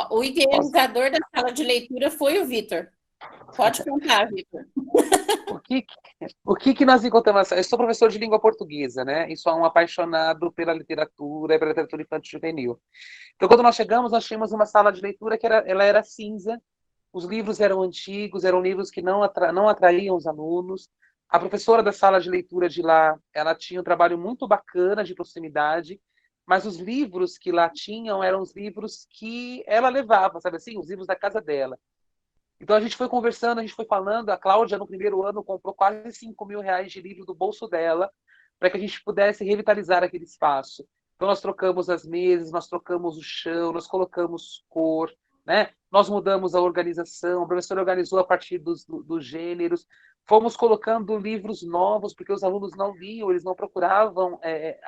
O idealizador da sala de leitura foi o Vitor. Pode contar, Vitor.
O que nós encontramos? Eu sou professor de língua portuguesa, né? E sou um apaixonado pela literatura infantil e juvenil. Então, quando nós chegamos, nós tínhamos uma sala de leitura que ela era cinza, os livros eram antigos, eram livros que não atraíam os alunos. A professora da sala de leitura de lá, ela tinha um trabalho muito bacana de proximidade, mas os livros que lá tinham eram os livros que ela levava, sabe assim? Os livros da casa dela. Então, a gente foi conversando, a gente foi falando. A Cláudia, no primeiro ano, comprou quase R$ 5.000 de livro do bolso dela para que a gente pudesse revitalizar aquele espaço. Então, nós trocamos as mesas, nós trocamos o chão, nós colocamos cor, né? Nós mudamos a organização, a professora organizou a partir dos gêneros, fomos colocando livros novos, porque os alunos não liam, eles não procuravam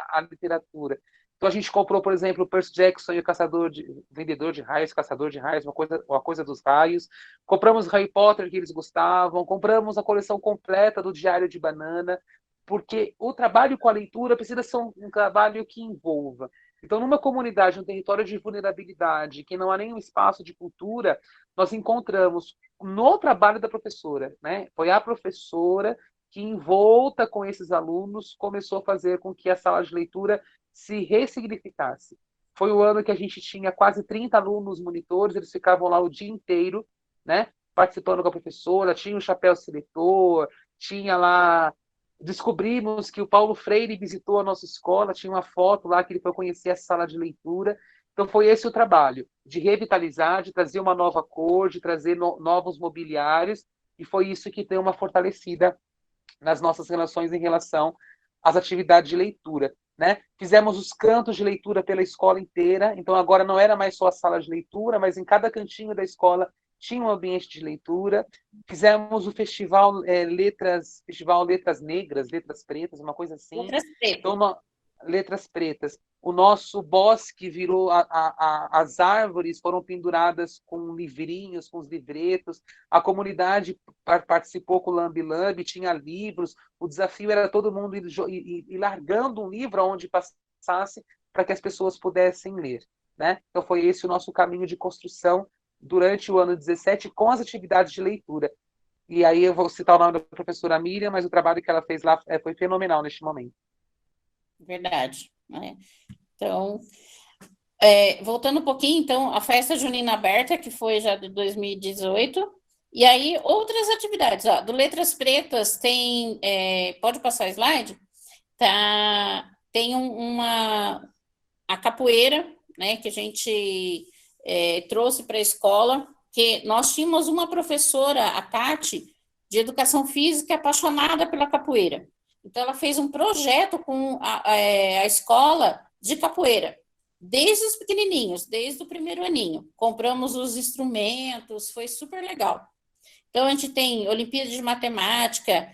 a literatura. Então, a gente comprou, por exemplo, o Percy Jackson e o Vendedor de Raios, Caçador de Raios, uma coisa dos raios. Compramos Harry Potter, que eles gostavam. Compramos a coleção completa do Diário de Banana, porque o trabalho com a leitura precisa ser um trabalho que envolva. Então, numa comunidade, um território de vulnerabilidade, que não há nenhum espaço de cultura, nós encontramos no trabalho da professora, né? Foi a professora que, envolta com esses alunos, começou a fazer com que a sala de leitura se ressignificasse. Foi o ano que a gente tinha quase 30 alunos monitores, eles ficavam lá o dia inteiro, né, participando com a professora, tinha o chapéu seletor, tinha lá... Descobrimos que o Paulo Freire visitou a nossa escola, tinha uma foto lá que ele foi conhecer a sala de leitura. Então, foi esse o trabalho, de revitalizar, de trazer uma nova cor, de trazer novos mobiliários, e foi isso que deu uma fortalecida nas nossas relações em relação às atividades de leitura, né? Fizemos os cantos de leitura pela escola inteira, então agora não era mais só a sala de leitura, mas em cada cantinho da escola tinha um ambiente de leitura. Fizemos o festival Festival Letras Negras, Letras Pretas, uma coisa assim.
Letras pretas.
Então, Letras Pretas. O nosso bosque virou, as árvores foram penduradas com livrinhos, com os livretos, a comunidade participou com o Lambi Lambi, tinha livros, o desafio era todo mundo ir largando um livro onde passasse para que as pessoas pudessem ler, né? Então foi esse o nosso caminho de construção durante o ano 17 com as atividades de leitura. E aí eu vou citar o nome da professora Miriam, mas o trabalho que ela fez lá foi fenomenal neste momento.
Verdade. Né? Então, voltando um pouquinho, então, a festa junina aberta, que foi já de 2018, e aí outras atividades. Ó, do Letras Pretas tem... pode passar slide? Tem a capoeira, né, que a gente trouxe para a escola, que nós tínhamos uma professora, a Tati, de educação física, apaixonada pela capoeira. Então, ela fez um projeto com a escola de capoeira, desde os pequenininhos, desde o primeiro aninho. Compramos os instrumentos, foi super legal. Então, a gente tem Olimpíada de Matemática,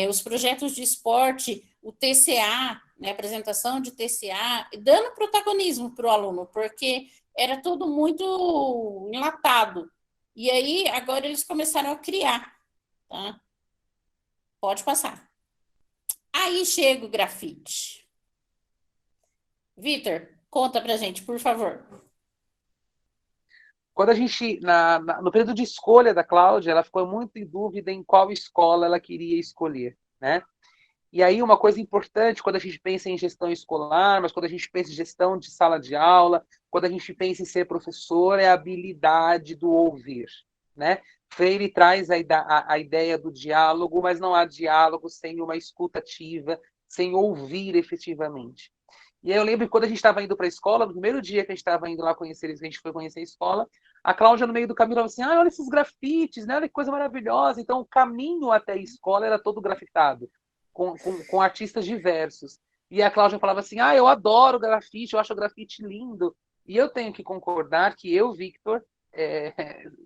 os projetos de esporte, o TCA, né, apresentação de TCA, dando protagonismo para o aluno, porque era tudo muito enlatado. E aí, agora eles começaram a criar. Tá? Pode passar. Aí chega o grafite. Vitor, conta pra gente, por favor.
Quando a gente, no período de escolha da Cláudia, ela ficou muito em dúvida em qual escola ela queria escolher, né? E aí uma coisa importante quando a gente pensa em gestão escolar, mas quando a gente pensa em gestão de sala de aula, quando a gente pensa em ser professor, é a habilidade do ouvir, né? Freire traz a ideia do diálogo, mas não há diálogo sem uma escuta ativa, sem ouvir efetivamente. E aí eu lembro que quando a gente estava indo para a escola, no primeiro dia que a gente estava indo lá conhecer eles, que a gente foi conhecer a escola, a Cláudia, no meio do caminho, falava assim, olha esses grafites, né? Olha que coisa maravilhosa. Então, o caminho até a escola era todo grafitado, com artistas diversos. E a Cláudia falava assim, eu adoro grafite, eu acho o grafite lindo. E eu tenho que concordar que eu, Victor,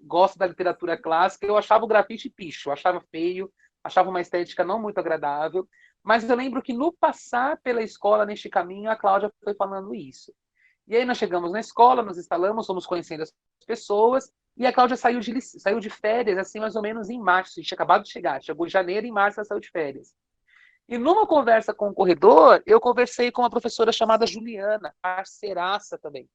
gosto da literatura clássica, eu achava o grafite picho, eu achava feio, achava uma estética não muito agradável. Mas eu lembro que no passar pela escola, neste caminho, a Cláudia foi falando isso. E aí nós chegamos na escola, nos instalamos, fomos conhecendo as pessoas, e a Cláudia saiu de férias, assim, mais ou menos em março. A gente tinha acabado de chegar, chegou em janeiro, em março ela saiu de férias. E numa conversa com o corredor, eu conversei com uma professora chamada Juliana, parceiraça também.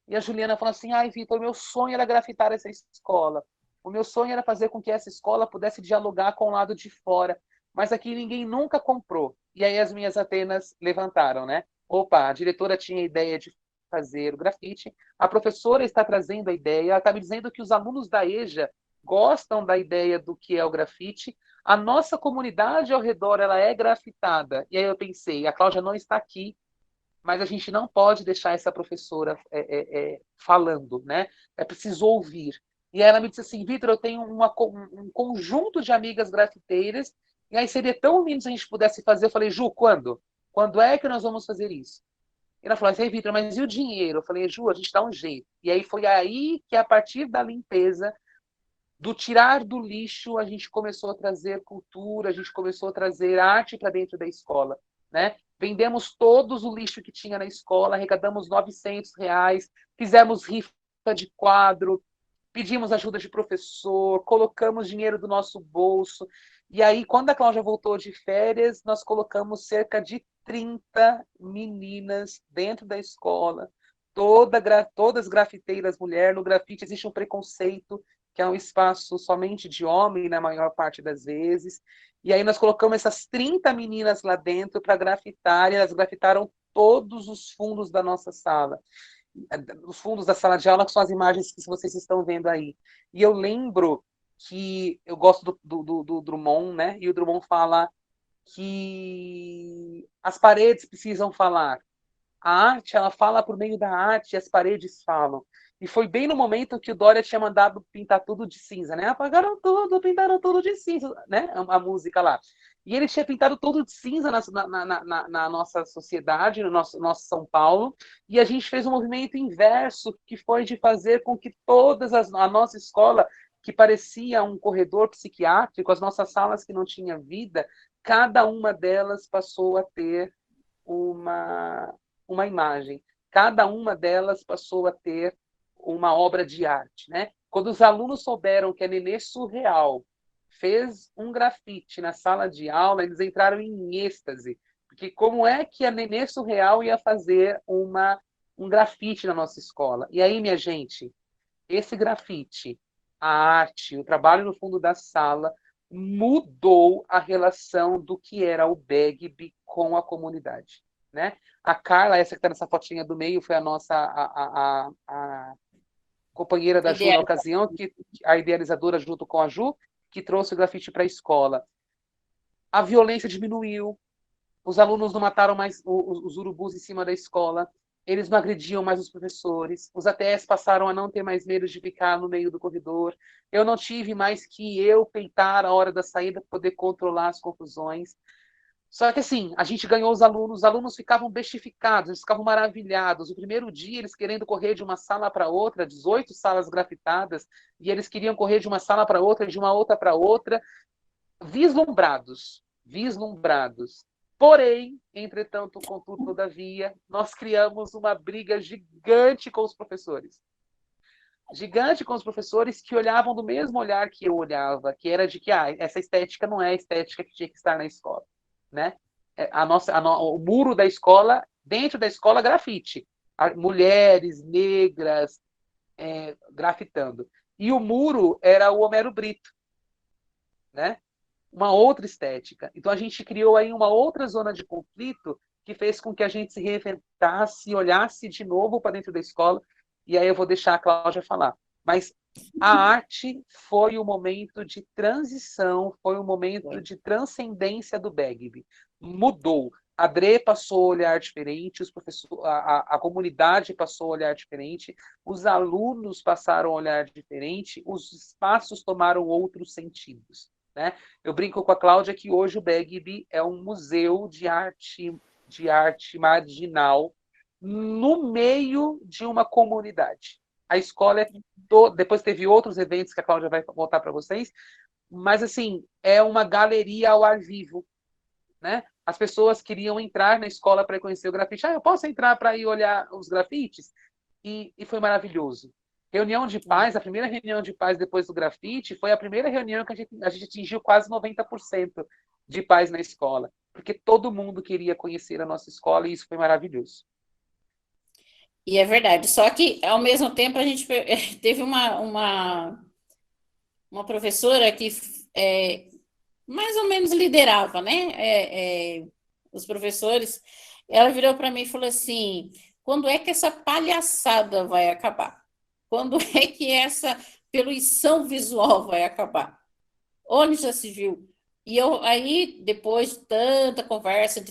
E a Juliana falou assim, Vitor, meu sonho era grafitar essa escola. O meu sonho era fazer com que essa escola pudesse dialogar com o lado de fora. Mas aqui ninguém nunca comprou. E aí as minhas antenas levantaram, né? Opa, a diretora tinha a ideia de fazer o grafite, a professora está trazendo a ideia, ela está me dizendo que os alunos da EJA gostam da ideia do que é o grafite, a nossa comunidade ao redor ela é grafitada. E aí eu pensei, a Cláudia não está aqui, mas a gente não pode deixar essa professora falando, né? É preciso ouvir. E aí ela me disse assim, Vitor, eu tenho um conjunto de amigas grafiteiras, e aí seria tão lindo se a gente pudesse fazer. Eu falei, Ju, quando? Quando é que nós vamos fazer isso? E ela falou assim, Vitor, mas e o dinheiro? Eu falei, Ju, a gente dá um jeito. E aí foi aí que, a partir da limpeza, do tirar do lixo, a gente começou a trazer cultura, a gente começou a trazer arte para dentro da escola, né? Vendemos todos o lixo que tinha na escola, arrecadamos R$900, fizemos rifa de quadro, pedimos ajuda de professor, colocamos dinheiro do nosso bolso. E aí, quando a Cláudia voltou de férias, nós colocamos cerca de 30 meninas dentro da escola, todas grafiteiras mulher. No grafite existe um preconceito, que é um espaço somente de homem, na maior parte das vezes. E aí nós colocamos essas 30 meninas lá dentro para grafitar, e elas grafitaram todos os fundos da nossa sala. Os fundos da sala de aula, que são as imagens que vocês estão vendo aí. E eu lembro que eu gosto do Drummond, né? E o Drummond fala que as paredes precisam falar. A arte, ela fala por meio da arte, e as paredes falam. E foi bem no momento que o Dória tinha mandado pintar tudo de cinza, né? Apagaram tudo, pintaram tudo de cinza, né? A música lá. E ele tinha pintado tudo de cinza na nossa sociedade, no nosso São Paulo, e a gente fez um movimento inverso, que foi de fazer com que a nossa escola, que parecia um corredor psiquiátrico, as nossas salas que não tinham vida, cada uma delas passou a ter uma imagem. Cada uma delas passou a ter uma obra de arte, né? Quando os alunos souberam que a Nenê Surreal fez um grafite na sala de aula, eles entraram em êxtase, porque como é que a Nenê Surreal ia fazer um grafite na nossa escola? E aí, minha gente, esse grafite, a arte, o trabalho no fundo da sala, mudou a relação do que era o BEGB com a comunidade, né? A Carla, essa que está nessa fotinha do meio, foi a nossa a companheira da Ju na ocasião, a idealizadora junto com a Ju, que trouxe o grafite para a escola. A violência diminuiu, os alunos não mataram mais os urubus em cima da escola, eles não agrediam mais os professores, os ATS passaram a não ter mais medo de ficar no meio do corredor, eu não tive mais que eu peitar a hora da saída para poder controlar as confusões. Só que assim, a gente ganhou os alunos ficavam bestificados, eles ficavam maravilhados. O primeiro dia, eles querendo correr de uma sala para outra, 18 salas grafitadas, e eles queriam correr de uma sala para outra, de uma outra para outra, vislumbrados. Porém, entretanto, contudo, todavia, nós criamos uma briga gigante com os professores. Gigante com os professores que olhavam do mesmo olhar que eu olhava, que era de que essa estética não é a estética que tinha que estar na escola. Né? O muro da escola, dentro da escola, grafite. Mulheres negras grafitando. E o muro era o Homero Brito. Né? Uma outra estética. Então a gente criou aí uma outra zona de conflito que fez com que a gente se reinventasse e olhasse de novo para dentro da escola. E aí eu vou deixar a Cláudia falar. Mas a arte foi o momento de transição, foi o momento de transcendência do BEGB. Mudou. A Dre passou a olhar diferente, os professores, a comunidade passou a olhar diferente, os alunos passaram a olhar diferente, os espaços tomaram outros sentidos. Né? Eu brinco com a Cláudia que hoje o BEGB é um museu de arte marginal no meio de uma comunidade. A escola depois teve outros eventos que a Cláudia vai contar para vocês, mas assim, é uma galeria ao ar vivo, né? As pessoas queriam entrar na escola para conhecer o grafite. Eu posso entrar para ir olhar os grafites? E foi maravilhoso. Reunião de pais, a primeira reunião de pais depois do grafite foi a primeira reunião que a gente atingiu quase 90% de pais na escola, porque todo mundo queria conhecer a nossa escola e isso foi maravilhoso.
E é verdade, só que, ao mesmo tempo, a gente teve uma professora que mais ou menos liderava, né? Os professores. Ela virou para mim e falou assim, quando é que essa palhaçada vai acabar? Quando é que essa poluição visual vai acabar? Onde já se viu? E aí, depois de tanta conversa,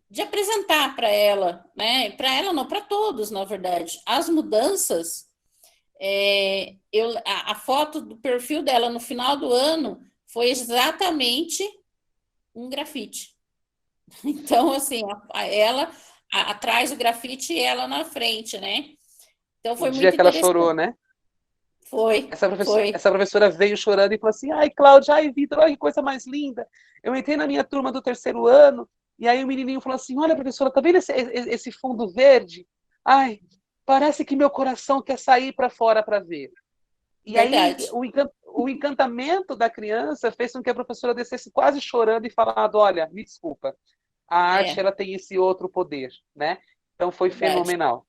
de apresentar para ela, né? Para ela não, para todos, na verdade, as mudanças. A foto do perfil dela no final do ano foi exatamente um grafite. Então, assim, ela atrás do grafite e ela na frente, né? Então foi muito interessante. O dia
que ela chorou, né?
Foi.
Essa professora veio chorando e falou assim, ai, Cláudia, ai, Vitor, olha que coisa mais linda. Eu entrei na minha turma do 3º ano, e aí o menininho falou assim, olha, professora, tá vendo esse fundo verde? Ai, parece que meu coração quer sair para fora para ver. E verdade. Aí o encantamento da criança fez com que a professora descesse quase chorando e falando, olha, me desculpa, a arte ela tem esse outro poder, né? Então foi verdade. Fenomenal.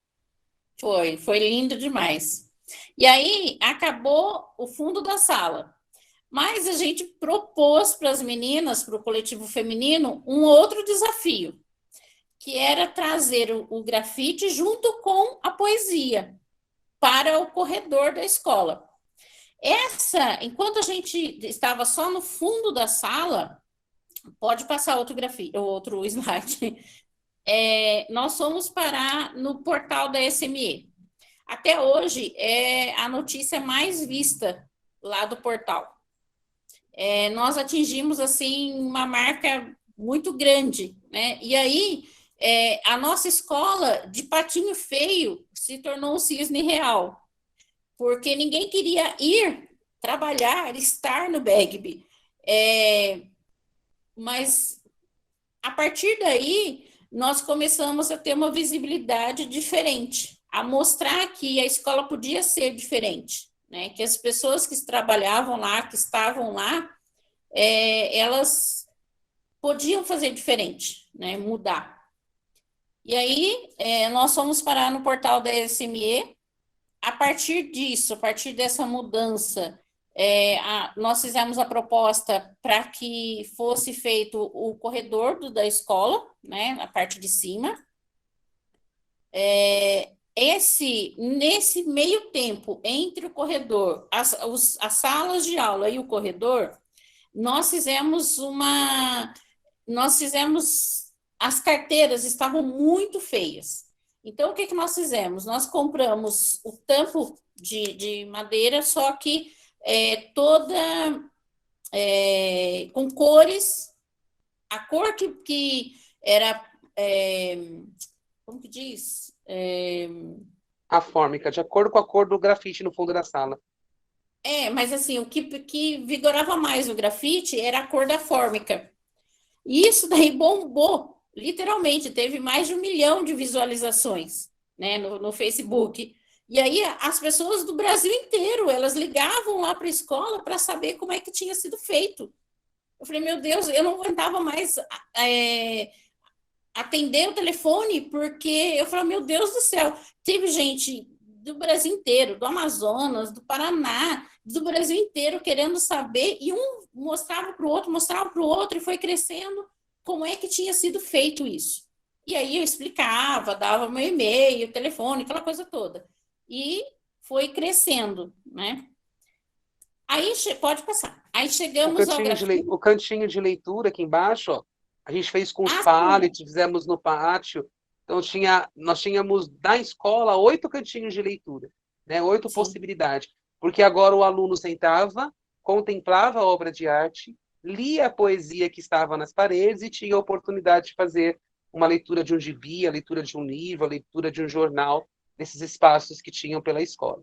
Foi lindo demais. E aí acabou o fundo da sala. Mas a gente propôs para as meninas, para o coletivo feminino, um outro desafio, que era trazer o grafite junto com a poesia para o corredor da escola. Enquanto a gente estava só no fundo da sala, pode passar outro slide. Nós fomos parar no portal da SME. Até hoje é a notícia mais vista lá do portal. Nós atingimos assim uma marca muito grande, né? E aí a nossa escola de patinho feio se tornou um cisne real, porque ninguém queria ir trabalhar, estar no Begby. Mas a partir daí nós começamos a ter uma visibilidade diferente, a mostrar que a escola podia ser diferente, né? Que as pessoas que trabalhavam lá, que estavam lá, elas podiam fazer diferente, né? Mudar. E aí nós fomos parar no portal da SME. A partir disso, a partir dessa mudança, nós fizemos a proposta para que fosse feito o corredor da escola, né, na parte de cima. Nesse meio tempo, entre o corredor, as salas de aula e o corredor, nós fizemos as carteiras estavam muito feias. Então, o que nós fizemos? Nós compramos o tampo de madeira, só que toda com cores, a cor que era, como que diz?
A fórmica, de acordo com a cor do grafite no fundo da sala.
Mas assim, o que vigorava mais o grafite era a cor da fórmica. E isso daí bombou. Literalmente, teve mais de 1 milhão de visualizações, né, no Facebook. E aí, as pessoas do Brasil inteiro, elas ligavam lá para a escola para saber como é que tinha sido feito. Eu falei, meu Deus, eu não aguentava mais atender o telefone, porque eu falei, meu Deus do céu, teve gente do Brasil inteiro, do Amazonas, do Paraná, do Brasil inteiro querendo saber, e um mostrava para o outro, e foi crescendo como é que tinha sido feito isso. E aí eu explicava, dava meu e-mail, telefone, aquela coisa toda. E foi crescendo, né? Aí, pode passar. Aí chegamos ao grafite.
O cantinho de leitura aqui embaixo, ó, a gente fez com os
sim.
pallets, fizemos no pátio. Então, nós tínhamos, da escola, 8 cantinhos de leitura, né? 8
Sim.
possibilidades. Porque agora o aluno sentava, contemplava a obra de arte, lia a poesia que estava nas paredes e tinha a oportunidade de fazer uma leitura de um gibi, a leitura de um livro, a leitura de um jornal, nesses espaços que tinham pela escola.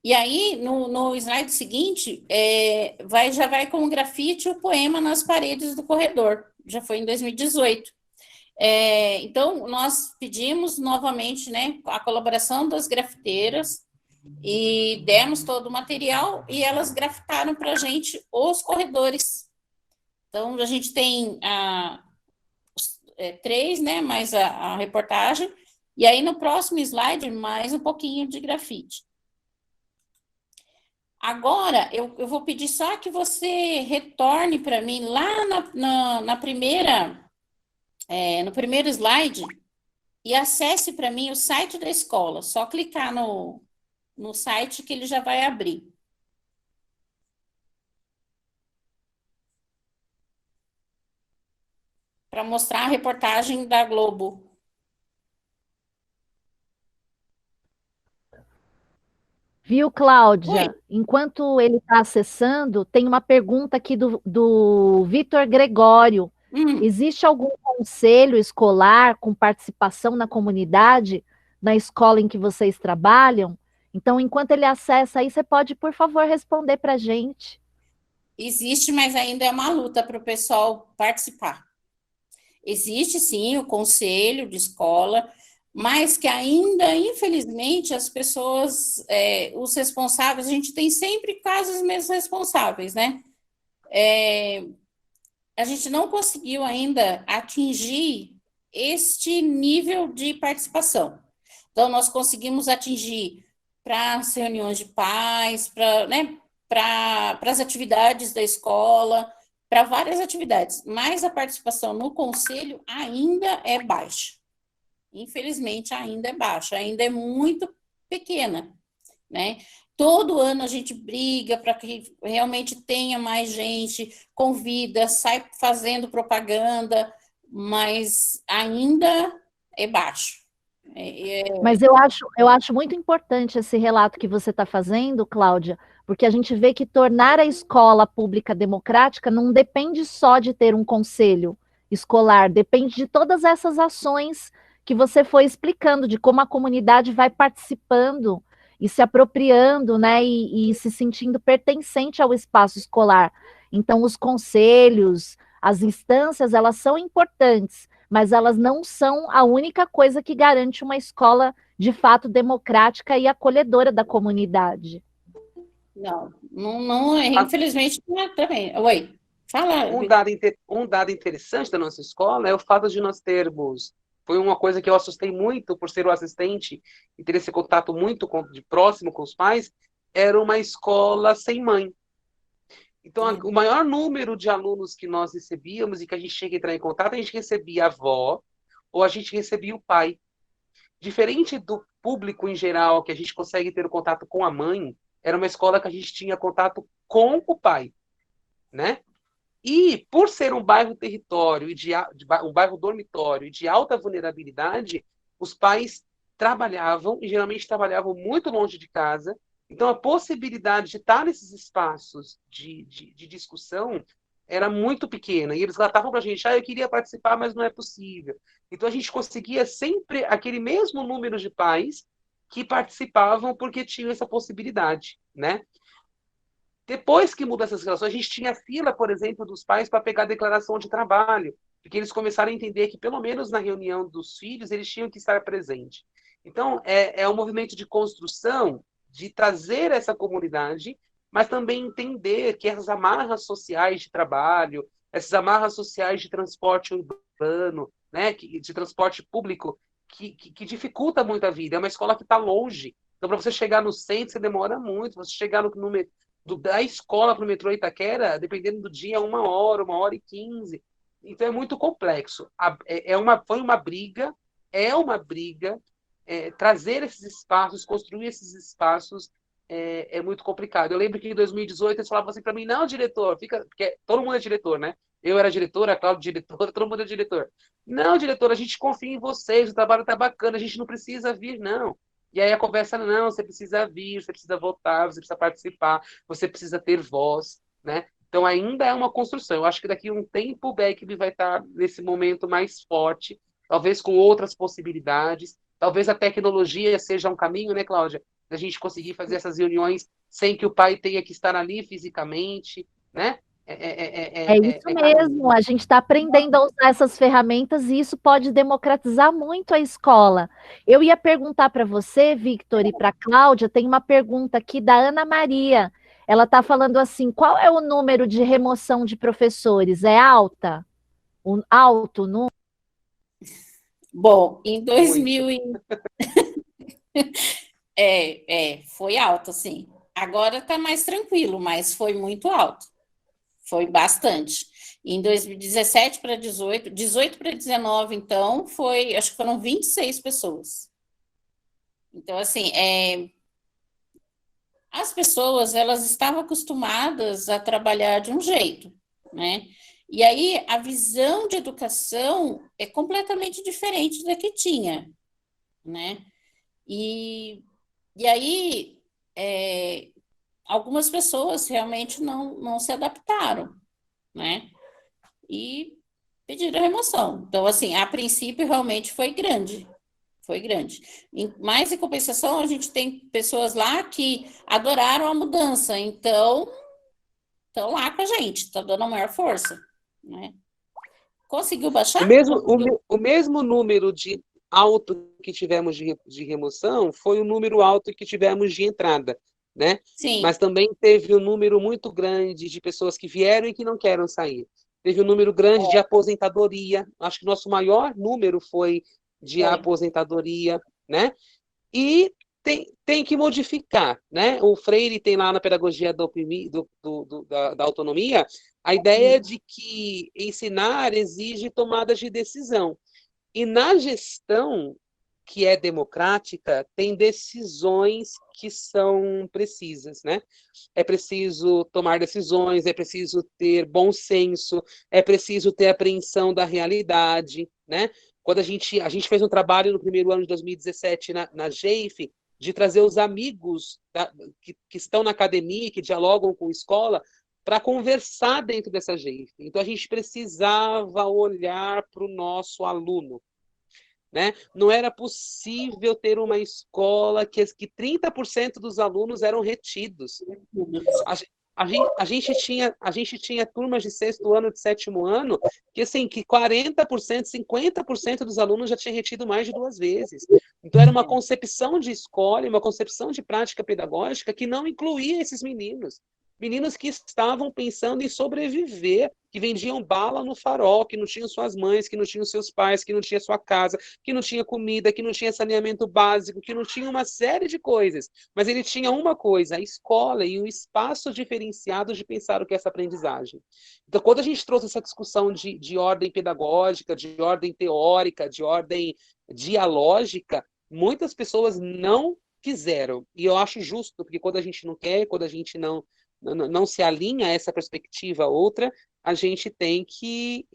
E aí, no slide seguinte, já vai com o grafite o poema nas paredes do corredor. Já foi em 2018. Então, nós pedimos novamente, né, a colaboração das grafiteiras e demos todo o material e elas grafitaram para a gente os corredores. Então, a gente tem 3, né, mais a reportagem, e aí no próximo slide, mais um pouquinho de grafite. Agora, eu vou pedir só que você retorne para mim lá na primeira, no primeiro slide e acesse para mim o site da escola. Só clicar no site que ele já vai abrir. Para mostrar a reportagem da Globo.
Viu, Cláudia?
Oi.
Enquanto ele está acessando, tem uma pergunta aqui do Vitor Gregório. Existe algum conselho escolar com participação na comunidade, na escola em que vocês trabalham? Então, enquanto ele acessa aí, você pode, por favor, responder para a gente.
Existe, mas ainda é uma luta para o pessoal participar. Existe, sim, o conselho de escola, mas que ainda, infelizmente, as pessoas, os responsáveis, a gente tem sempre casos mesmo responsáveis, né? A gente não conseguiu ainda atingir este nível de participação. Então, nós conseguimos atingir para as reuniões de pais, para para as atividades da escola, para várias atividades, mas a participação no conselho ainda é baixa. Infelizmente, ainda é baixa, ainda é muito pequena, né? Todo ano a gente briga para que realmente tenha mais gente, convida, sai fazendo propaganda, mas ainda é baixo.
Mas eu acho muito importante esse relato que você está fazendo, Cláudia, porque a gente vê que tornar a escola pública democrática não depende só de ter um conselho escolar, depende de todas essas ações que você foi explicando, de como a comunidade vai participando e se apropriando, né, e se sentindo pertencente ao espaço escolar. Então, os conselhos, as instâncias, elas são importantes, mas elas não são a única coisa que garante uma escola de fato democrática e acolhedora da comunidade.
Não é, infelizmente, não é também. Oi, fala.
Um dado interessante da nossa escola é o fato de nós termos, foi uma coisa que eu assustei muito por ser o assistente e ter esse contato muito de próximo com os pais, era uma escola sem mãe. Então, o maior número de alunos que nós recebíamos e que a gente tinha que entrar em contato, a gente recebia a avó ou a gente recebia o pai. Diferente do público em geral, que a gente consegue ter o contato com a mãe, era uma escola que a gente tinha contato com o pai, né? E por ser um bairro território, um bairro dormitório e de alta vulnerabilidade, os pais trabalhavam, e geralmente trabalhavam muito longe de casa. Então, a possibilidade de estar nesses espaços de discussão era muito pequena. E eles relatavam para a gente, eu queria participar, mas não é possível. Então, a gente conseguia sempre aquele mesmo número de pais que participavam porque tinham essa possibilidade, né? Depois que mudou essas relações, a gente tinha fila, por exemplo, dos pais para pegar a declaração de trabalho, porque eles começaram a entender que, pelo menos na reunião dos filhos, eles tinham que estar presentes. Então, é um movimento de construção, de trazer essa comunidade, mas também entender que essas amarras sociais de trabalho, essas amarras sociais de transporte urbano, né, de transporte público, que dificulta muito a vida. É uma escola que está longe. Então, para você chegar no centro, você demora muito. Você chegar da escola para o metrô Itaquera, dependendo do dia, 1 hora e 15. Então, é muito complexo. Foi uma briga, trazer esses espaços, construir esses espaços é muito complicado. Eu lembro que em 2018 eles falavam assim para mim, não, diretor, porque todo mundo é diretor, né? Eu era diretora, a Cláudia diretora, todo mundo é diretor. Não, diretor, a gente confia em vocês, o trabalho está bacana, a gente não precisa vir, não. E aí a conversa, não, você precisa vir, você precisa votar, você precisa participar, você precisa ter voz, né? Então ainda é uma construção. Eu acho que daqui a um tempo o Beckby vai estar nesse momento mais forte, talvez com outras possibilidades, talvez a tecnologia seja um caminho, né, Cláudia? Da gente conseguir fazer essas reuniões sem que o pai tenha que estar ali fisicamente, né?
É isso mesmo, a gente está aprendendo a usar essas ferramentas e isso pode democratizar muito a escola. Eu ia perguntar para você, Victor, e para a Cláudia, tem uma pergunta aqui da Ana Maria. Ela está falando assim: qual é o número de remoção de professores? É alta? Alto número?
Bom, em 2000 foi alto, sim. Agora está mais tranquilo, mas foi muito alto. Foi bastante. Em 2017 para 18, 18 para 19, então, acho que foram 26 pessoas. Então, assim, as pessoas, elas estavam acostumadas a trabalhar de um jeito, né? E aí, a visão de educação é completamente diferente da que tinha, né? E aí, algumas pessoas realmente não se adaptaram, né? E pediram remoção. Então, assim, a princípio, realmente foi grande. Foi grande. Mas, em compensação, a gente tem pessoas lá que adoraram a mudança, então estão lá com a gente, estão dando a maior força, né? Conseguiu baixar?
O mesmo número de alto que tivemos de remoção foi o número alto que tivemos de entrada, né?
Sim.
Mas também teve um número muito grande de pessoas que vieram e que não querem sair. Teve um número grande de aposentadoria. Acho que nosso maior número foi de aposentadoria, né? E tem que modificar, né? O Freire tem lá na pedagogia da autonomia a ideia de que ensinar exige tomadas de decisão. E na gestão, que é democrática, tem decisões que são precisas, né? É preciso tomar decisões, é preciso ter bom senso, é preciso ter apreensão da realidade, né? Quando a gente fez um trabalho no primeiro ano de 2017 na GEIF, de trazer os amigos que estão na academia, que dialogam com a escola, para conversar dentro dessa GEIF. Então, a gente precisava olhar para o nosso aluno, né? Não era possível ter uma escola que 30% dos alunos eram retidos. A gente tinha turmas de 6º ano, de 7º ano, que assim, que 40%, 50% dos alunos já tinham retido mais de 2 vezes. Então era uma concepção de escola, uma concepção de prática pedagógica que não incluía esses meninos. Meninos que estavam pensando em sobreviver, que vendiam bala no farol, que não tinham suas mães, que não tinham seus pais, que não tinha sua casa, que não tinha comida, que não tinha saneamento básico, que não tinha uma série de coisas. Mas ele tinha uma coisa, a escola e um espaço diferenciado de pensar o que é essa aprendizagem. Então, quando a gente trouxe essa discussão de ordem pedagógica, de ordem teórica, de ordem dialógica, muitas pessoas não quiseram. E eu acho justo, porque quando a gente não quer, quando a gente não se alinha a essa perspectiva outra, a gente tem que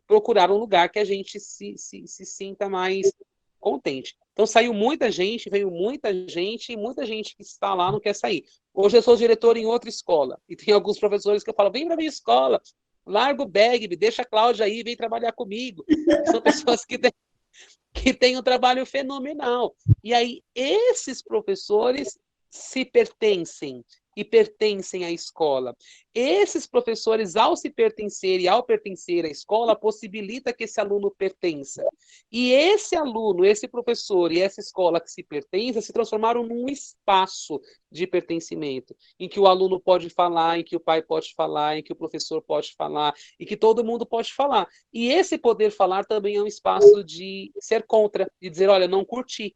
procurar um lugar que a gente se sinta mais contente. Então veio muita gente, e muita gente que está lá não quer sair. Hoje eu sou diretor em outra escola, e tem alguns professores que eu falo, vem para minha escola, larga o bag, me deixa a Cláudia aí, vem trabalhar comigo. São pessoas que têm um trabalho fenomenal. E aí, esses professores se pertencem e pertencem à escola. Esses professores, ao se pertencer e ao pertencer à escola, possibilita que esse aluno pertença. E esse aluno, esse professor e essa escola que se pertence se transformaram num espaço de pertencimento, em que o aluno pode falar, em que o pai pode falar, em que o professor pode falar, e que todo mundo pode falar. E esse poder falar também é um espaço de ser contra, de dizer, olha, não curti.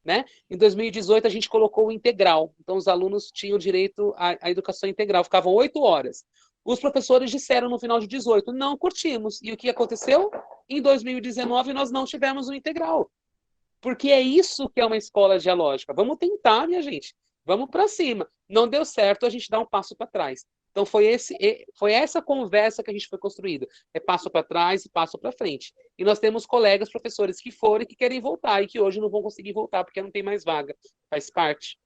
Né? Em 2018, a gente colocou o integral. Então, os alunos tinham direito à educação integral. Ficavam 8 horas. Os professores disseram no final de 18, não curtimos. E o que aconteceu? Em 2019, nós não tivemos o integral. Porque é isso que é uma escola dialógica. Vamos tentar, minha gente. Vamos para cima. Não deu certo, a gente dá um passo para trás. Então, foi essa conversa que a gente foi construída. É passo para trás e passo para frente. E nós temos colegas, professores que foram e que querem voltar, e que hoje não vão conseguir voltar, porque não tem mais vaga. Faz parte.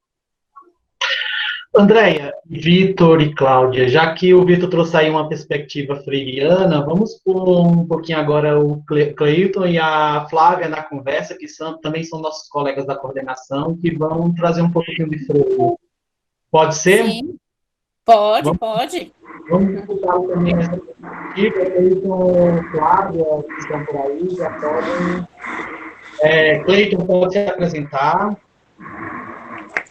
Andréia, Vitor e Cláudia, já que o Vitor trouxe aí uma perspectiva freiriana, vamos pôr um pouquinho agora o Cleiton e a Flávia na conversa, que também são nossos colegas da coordenação, que vão trazer um pouquinho de Freire. Pode ser?
Sim, pode.
Vamos escutar também essa perspectiva, Cleiton, Flávia, que estão por aí, já podem. Cleiton, pode se apresentar.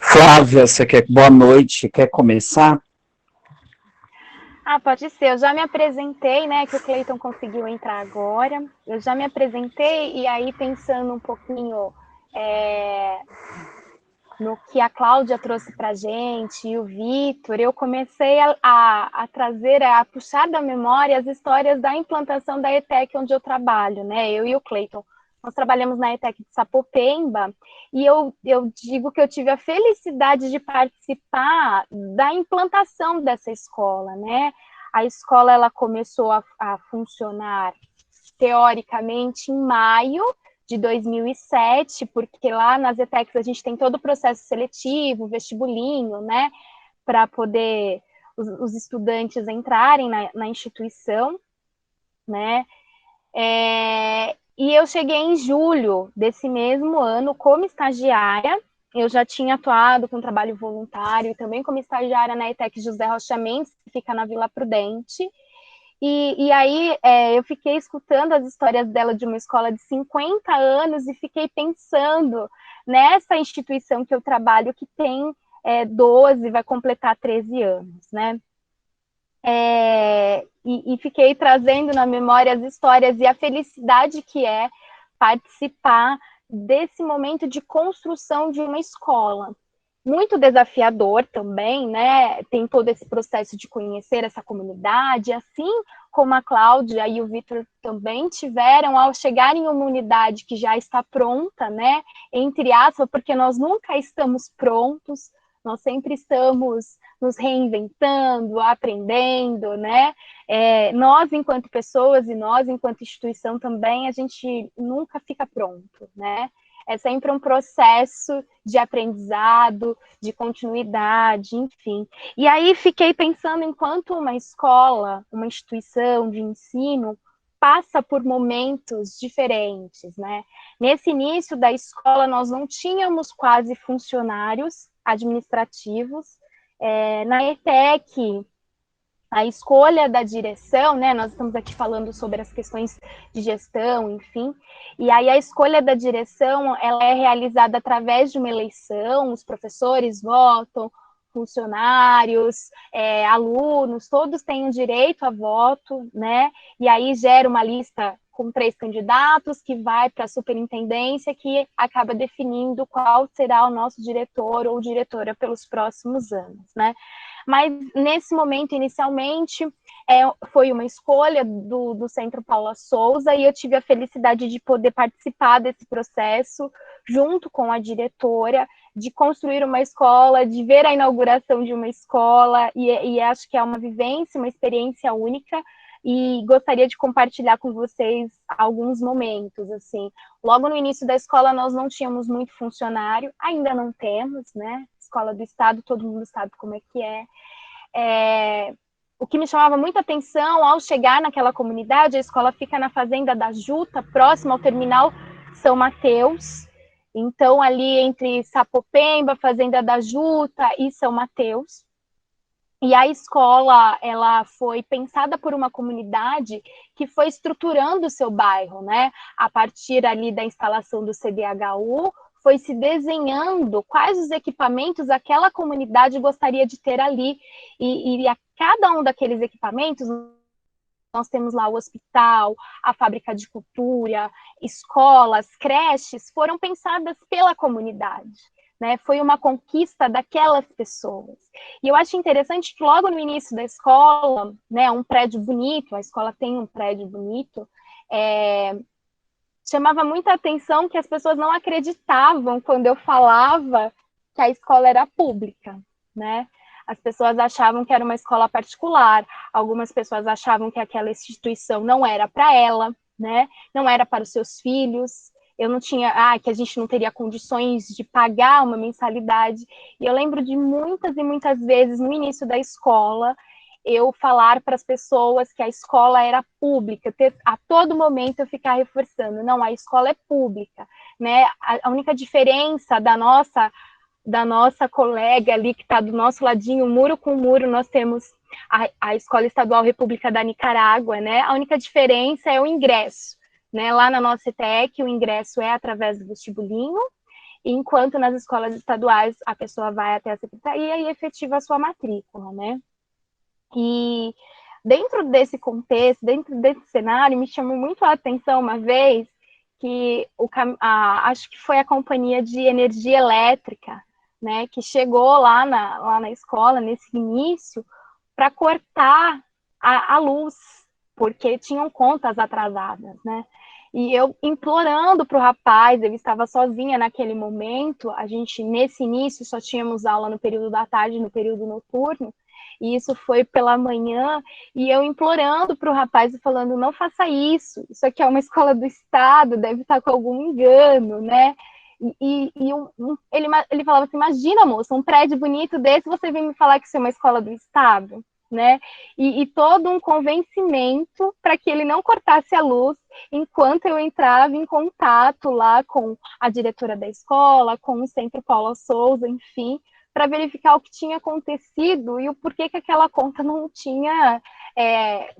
Flávia, boa noite, quer começar?
Pode ser. Eu já me apresentei, né, que o Cleiton conseguiu entrar agora. Eu já me apresentei e aí pensando um pouquinho no que a Cláudia trouxe para a gente e o Vitor, eu comecei a trazer, a puxar da memória as histórias da implantação da ETEC onde eu trabalho, né, eu e o Cleiton. Nós trabalhamos na ETEC de Sapopemba e eu digo que eu tive a felicidade de participar da implantação dessa escola, né? A escola ela começou a funcionar teoricamente em maio de 2007, porque lá nas ETECs a gente tem todo o processo seletivo, vestibulinho, né? Para poder os estudantes entrarem na instituição, né? E eu cheguei em julho desse mesmo ano como estagiária. Eu já tinha atuado com trabalho voluntário e também como estagiária na ETEC José Rocha Mendes, que fica na Vila Prudente. E aí eu fiquei escutando as histórias dela de uma escola de 50 anos e fiquei pensando nessa instituição que eu trabalho, que tem 12, vai completar 13 anos, né? E fiquei trazendo na memória as histórias e a felicidade que é participar desse momento de construção de uma escola. Muito desafiador também, né? Tem todo esse processo de conhecer essa comunidade, assim como a Cláudia e o Vitor também tiveram ao chegar em uma unidade que já está pronta, né? Entre aspas, porque nós nunca estamos prontos, nós sempre estamos nos reinventando, aprendendo, né? Nós, enquanto pessoas, e nós, enquanto instituição também, a gente nunca fica pronto, né? É sempre um processo de aprendizado, de continuidade, enfim. E aí fiquei pensando, enquanto uma escola, uma instituição de ensino, passa por momentos diferentes, né? Nesse início da escola, nós não tínhamos quase funcionários administrativos. Na ETEC, a escolha da direção, né? Nós estamos aqui falando sobre as questões de gestão, enfim. E aí a escolha da direção, ela é realizada através de uma eleição, os professores votam, funcionários, alunos, todos têm o direito a voto, né? E aí gera uma lista com 3 candidatos que vai para a superintendência, que acaba definindo qual será o nosso diretor ou diretora pelos próximos anos, né? Mas nesse momento, inicialmente, foi uma escolha do Centro Paula Souza, e eu tive a felicidade de poder participar desse processo, junto com a diretora, de construir uma escola, de ver a inauguração de uma escola, e acho que é uma vivência, uma experiência única, e gostaria de compartilhar com vocês alguns momentos, assim. Logo no início da escola, nós não tínhamos muito funcionário, ainda não temos, né? Escola do Estado, todo mundo sabe como é que é. O que me chamava muita atenção ao chegar naquela comunidade, a escola fica na Fazenda da Juta, próximo ao terminal São Mateus, então ali entre Sapopemba, Fazenda da Juta e São Mateus. E a escola, ela foi pensada por uma comunidade que foi estruturando o seu bairro, né? A partir ali da instalação do CDHU, foi se desenhando quais os equipamentos aquela comunidade gostaria de ter ali. E a cada um daqueles equipamentos, nós temos lá o hospital, a fábrica de cultura, escolas, creches, foram pensadas pela comunidade. Né, foi uma conquista daquelas pessoas. E eu acho interessante que logo no início da escola, né, um prédio bonito, a escola tem um prédio bonito, chamava muita atenção que as pessoas não acreditavam quando eu falava que a escola era pública, né? As pessoas achavam que era uma escola particular, algumas pessoas achavam que aquela instituição não era para ela, né? Não era para os seus filhos. Eu não tinha, que a gente não teria condições de pagar uma mensalidade. E eu lembro de muitas e muitas vezes, no início da escola, eu falar para as pessoas que a escola era pública, a todo momento eu ficar reforçando, não, a escola é pública, né? A única diferença da nossa colega ali, que está do nosso ladinho, muro com muro, nós temos a Escola Estadual República da Nicarágua, né? A única diferença é o ingresso. Né, lá na nossa ETEC, o ingresso é através do vestibulinho, enquanto nas escolas estaduais a pessoa vai até a secretaria e efetiva a sua matrícula, né? E dentro desse contexto, dentro desse cenário, me chamou muito a atenção uma vez que acho que foi a companhia de energia elétrica, né, que chegou lá na escola, nesse início, para cortar a luz, porque tinham contas atrasadas, né? E eu implorando para o rapaz, eu estava sozinha naquele momento, a gente, nesse início, só tínhamos aula no período da tarde, no período noturno, e isso foi pela manhã, e eu implorando para o rapaz e falando, não faça isso aqui é uma escola do Estado, deve estar com algum engano, né? Ele falava assim, imagina, moça, um prédio bonito desse, você vem me falar que isso é uma escola do Estado? Né? E todo um convencimento para que ele não cortasse a luz enquanto eu entrava em contato lá com a diretora da escola, com o Centro Paula Souza, enfim, para verificar o que tinha acontecido e o porquê que aquela conta não tinha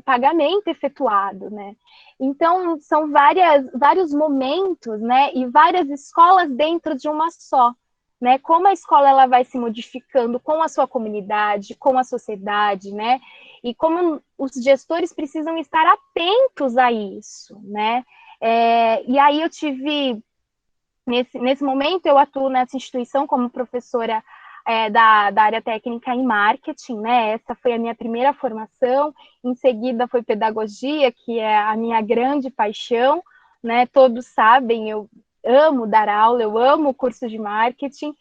pagamento efetuado, né? Então, são vários momentos, né? E várias escolas dentro de uma só. Né, como a escola ela vai se modificando com a sua comunidade, com a sociedade, né, e como os gestores precisam estar atentos a isso, né, e aí eu tive Nesse momento, eu atuo nessa instituição como professora da área técnica em marketing, né? Essa foi a minha primeira formação. Em seguida, foi pedagogia, que é a minha grande paixão, né? Todos sabem, eu amo dar aula, eu amo o curso de marketing,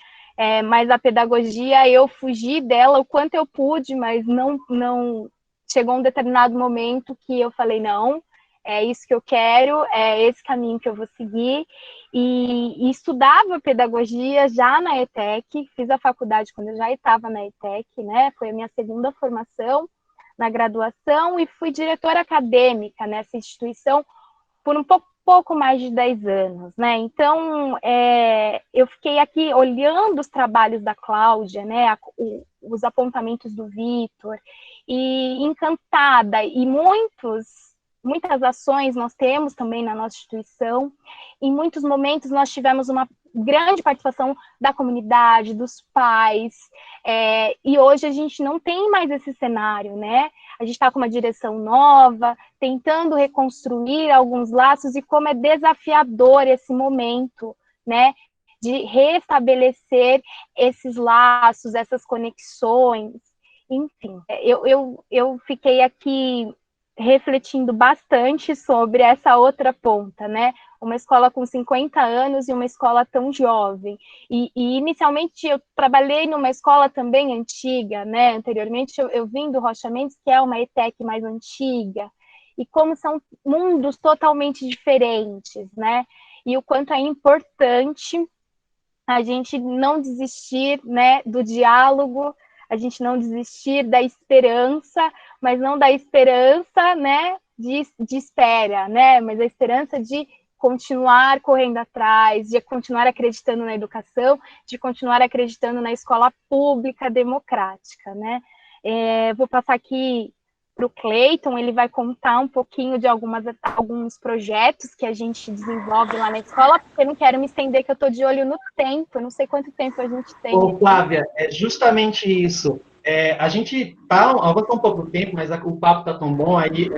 mas a pedagogia, eu fugi dela o quanto eu pude, mas não chegou um determinado momento que eu falei, não, é isso que eu quero, é esse caminho que eu vou seguir, e estudava pedagogia já na ETEC, fiz a faculdade quando eu já estava na ETEC, né, foi a minha segunda formação na graduação, e fui diretora acadêmica nessa instituição por um pouco mais de 10 anos, né, então eu fiquei aqui olhando os trabalhos da Cláudia, né, os apontamentos do Vitor, e encantada, e muitas ações nós temos também na nossa instituição. Em muitos momentos nós tivemos uma grande participação da comunidade, dos pais, e hoje a gente não tem mais esse cenário, né? A gente está com uma direção nova, tentando reconstruir alguns laços, e como é desafiador esse momento, né? De restabelecer esses laços, essas conexões, enfim. Eu fiquei aqui refletindo bastante sobre essa outra ponta, né? Uma escola com 50 anos e uma escola tão jovem. E inicialmente eu trabalhei numa escola também antiga, né? Anteriormente eu vim do Rocha Mendes, que é uma ETEC mais antiga, e como são mundos totalmente diferentes, né? E o quanto é importante a gente não desistir, né, do diálogo, a gente não desistir da esperança, mas não da esperança, né, de espera, né, mas a esperança de continuar correndo atrás, de continuar acreditando na educação, de continuar acreditando na escola pública democrática, né. Vou passar aqui para o Cleiton, ele vai contar um pouquinho de alguns projetos que a gente desenvolve lá na escola, porque eu não quero me estender, que eu estou de olho no tempo, eu não sei quanto tempo a gente tem.
Ô, Flávia, é justamente isso. A gente avança um pouco o tempo, mas o papo está tão bom, aí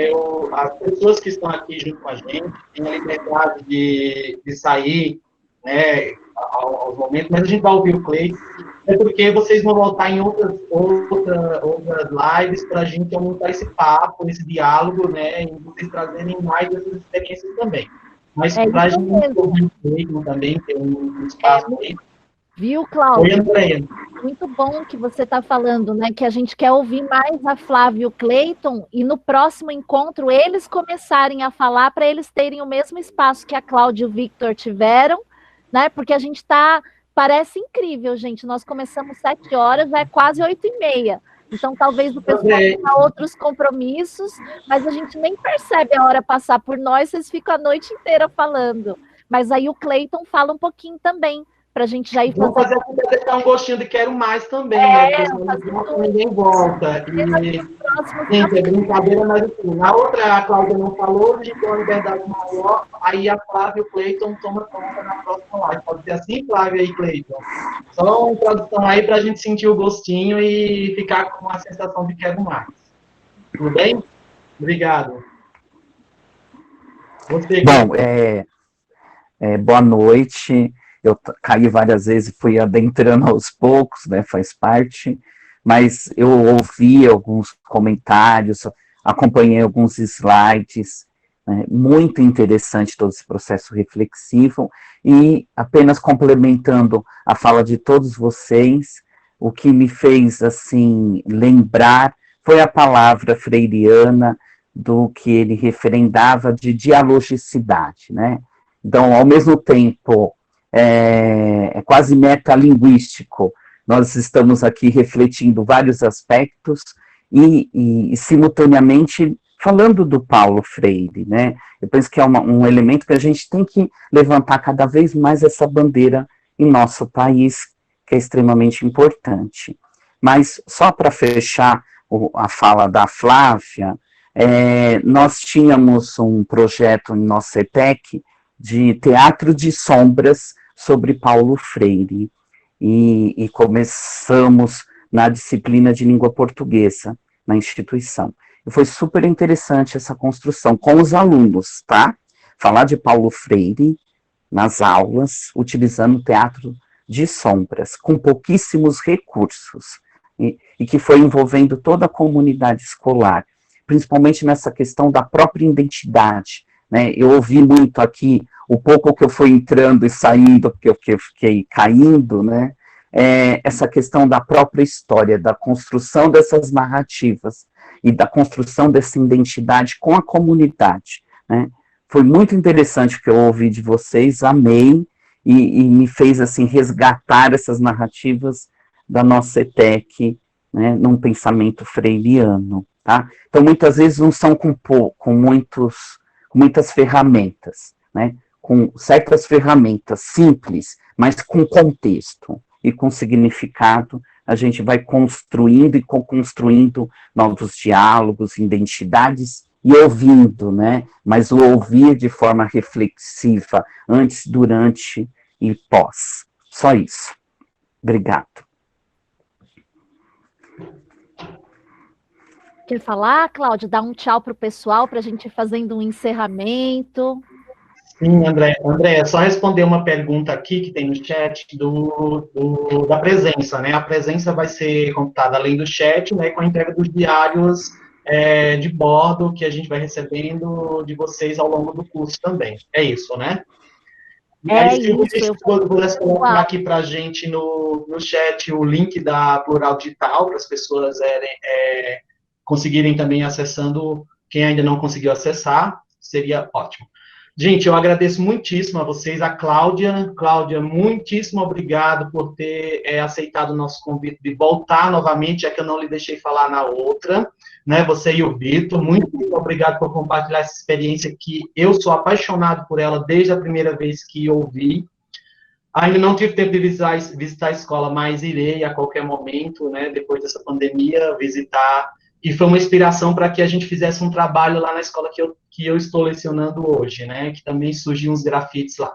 as pessoas que estão aqui junto com a gente têm a liberdade de sair, né, aos momentos, mas a gente vai ouvir o Cleiton, porque vocês vão voltar em outras lives para a gente aumentar esse papo, esse diálogo, né, e vocês trazerem mais dessas experiências também. Mas para a gente ouvir o Cleiton também, ter um espaço aí.
Viu, Cláudio?
Oi, Andréia.
Muito bom que você está falando, né? Que a gente quer ouvir mais a Flávia e o Cleiton, e no próximo encontro eles começarem a falar, para eles terem o mesmo espaço que a Cláudia e o Victor tiveram, né? Porque a gente está... Parece incrível, gente. Nós começamos 7 horas, é quase 8h30. Então, talvez o pessoal tenha outros compromissos, mas a gente nem percebe a hora passar por nós, vocês ficam a noite inteira falando. Mas aí o Cleiton fala um pouquinho também, para a gente já ir
fazendo. Vamos fazer deixar um gostinho de quero mais também, né? Porque ninguém volta. Gente, é brincadeira, mas assim, na outra a Cláudia não falou, a gente tem uma liberdade maior, aí a Flávia e o Cleiton tomam conta na próxima live. Pode ser assim, Flávia e Cleiton? Só uma tradução aí para a gente sentir o gostinho e ficar com a sensação de quero mais. Tudo bem? Obrigado. Você,
bom, boa noite. Eu caí várias vezes, fui adentrando aos poucos, né, faz parte, mas eu ouvi alguns comentários, acompanhei alguns slides, né, muito interessante todo esse processo reflexivo, e apenas complementando a fala de todos vocês, o que me fez, assim, lembrar foi a palavra freiriana do que ele referendava de dialogicidade, né, então, ao mesmo tempo, é quase metalinguístico. Nós estamos aqui refletindo vários aspectos e simultaneamente falando do Paulo Freire, né? Eu penso que é um elemento que a gente tem que levantar cada vez mais essa bandeira em nosso país, que é extremamente importante. Mas só para fechar a fala da Flávia, nós tínhamos um projeto em nossa ETEC de teatro de sombras sobre Paulo Freire, e começamos na disciplina de língua portuguesa, na instituição. E foi super interessante essa construção com os alunos, tá? Falar de Paulo Freire, nas aulas, utilizando o teatro de sombras, com pouquíssimos recursos, e que foi envolvendo toda a comunidade escolar, principalmente nessa questão da própria identidade, né? Eu ouvi muito aqui, o pouco que eu fui entrando e saindo, porque eu fiquei caindo, né? Essa questão da própria história, da construção dessas narrativas e da construção dessa identidade com a comunidade, né? Foi muito interessante o que eu ouvi de vocês, amei, e me fez, assim, resgatar essas narrativas da nossa ETEC, né, num pensamento freiriano, tá? Então, muitas vezes não são com muitas ferramentas, né? Com certas ferramentas simples, mas com contexto e com significado, a gente vai construindo e co-construindo novos diálogos, identidades, e ouvindo, né? Mas o ouvir de forma reflexiva, antes, durante e pós. Só isso. Obrigado.
Quer falar, Cláudia? Dar um tchau para o pessoal, para a gente ir fazendo um encerramento.
Sim, André. André, só responder uma pergunta aqui que tem no chat da presença, né? A presença vai ser computada além do chat, né? Com a entrega dos diários de bordo que a gente vai recebendo de vocês ao longo do curso também. É isso, né? E aí, se você pudesse colocar aqui para a gente no chat o link da Plural Digital, para as pessoas conseguirem também acessando, quem ainda não conseguiu acessar, seria ótimo. Gente, eu agradeço muitíssimo a vocês, a Cláudia. Cláudia, muitíssimo obrigado por ter aceitado o nosso convite de voltar novamente, já que eu não lhe deixei falar na outra, né? Você e o Vitor, muito obrigado por compartilhar essa experiência que eu sou apaixonado por ela desde a primeira vez que ouvi. Ainda não tive tempo de visitar a escola, mas irei a qualquer momento, né? Depois dessa pandemia, visitar. E foi uma inspiração para que a gente fizesse um trabalho lá na escola que eu estou lecionando hoje, né? Que também surgiam uns grafites lá.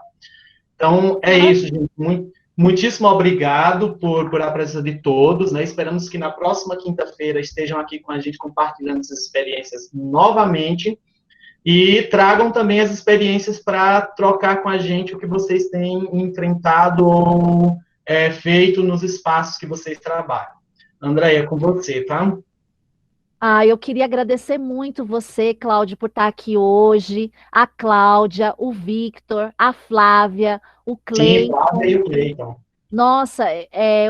Então, é isso, gente. Muitíssimo obrigado por a presença de todos, né? Esperamos que na próxima quinta-feira estejam aqui com a gente compartilhando essas experiências novamente e tragam também as experiências para trocar com a gente o que vocês têm enfrentado ou feito nos espaços que vocês trabalham. Andréia, com você, tá?
Eu queria agradecer muito você, Cláudia, por estar aqui hoje, a Cláudia, o Victor, a Flávia, o Cleiton.
Sim, Flávia e o Cleiton.
Nossa,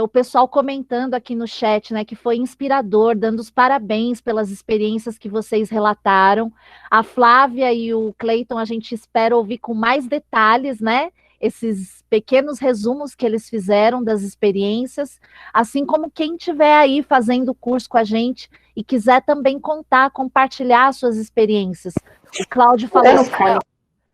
o pessoal comentando aqui no chat, né, que foi inspirador, dando os parabéns pelas experiências que vocês relataram. A Flávia e o Cleiton, a gente espera ouvir com mais detalhes, né, esses pequenos resumos que eles fizeram das experiências, assim como quem estiver aí fazendo o curso com a gente e quiser também compartilhar suas experiências.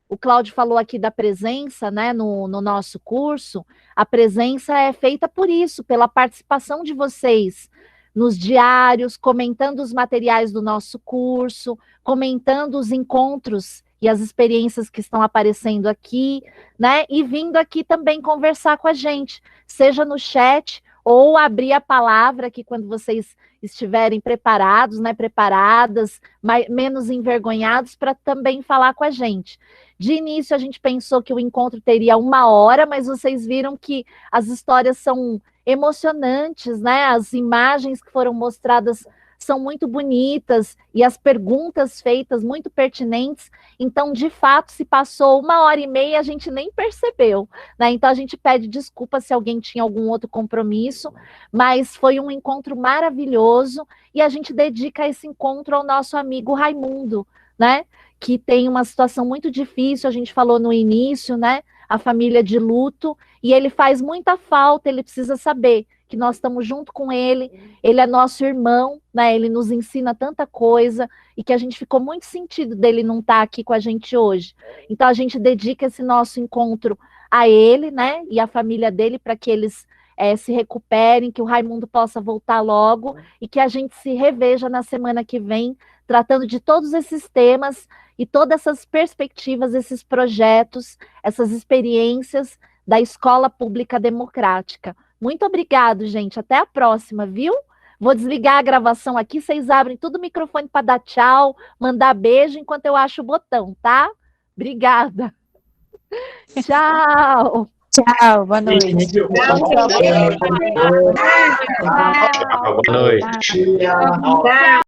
O Cláudio falou aqui da presença, né, no nosso curso. A presença é feita por isso, pela participação de vocês nos diários, comentando os materiais do nosso curso, comentando os encontros e as experiências que estão aparecendo aqui, né? E vindo aqui também conversar com a gente, seja no chat ou abrir a palavra aqui quando vocês estiverem preparados, né? Preparadas, menos envergonhados para também falar com a gente. De início, a gente pensou que o encontro teria 1 hora, mas vocês viram que as histórias são emocionantes, né? As imagens que foram mostradas são muito bonitas e as perguntas feitas muito pertinentes. Então, de fato, se passou 1h30, a gente nem percebeu, né? Então, a gente pede desculpa se alguém tinha algum outro compromisso, mas foi um encontro maravilhoso e a gente dedica esse encontro ao nosso amigo Raimundo, né? Que tem uma situação muito difícil, a gente falou no início, né? A família de luto, e ele faz muita falta, ele precisa saber que nós estamos junto com ele é nosso irmão, né? Ele nos ensina tanta coisa, e que a gente ficou muito sentido dele não estar aqui com a gente hoje. Então, a gente dedica esse nosso encontro a ele, né? E a família dele, para que eles se recuperem, que o Raimundo possa voltar logo, e que a gente se reveja na semana que vem, tratando de todos esses temas e todas essas perspectivas, esses projetos, essas experiências da Escola Pública Democrática. Muito obrigado, gente. Até a próxima, viu? Vou desligar a gravação aqui, vocês abrem tudo o microfone para dar tchau, mandar beijo, enquanto eu acho o botão, tá? Obrigada. Tchau!
Tchau, boa noite.
Boa noite.
Boa noite.
Tchau.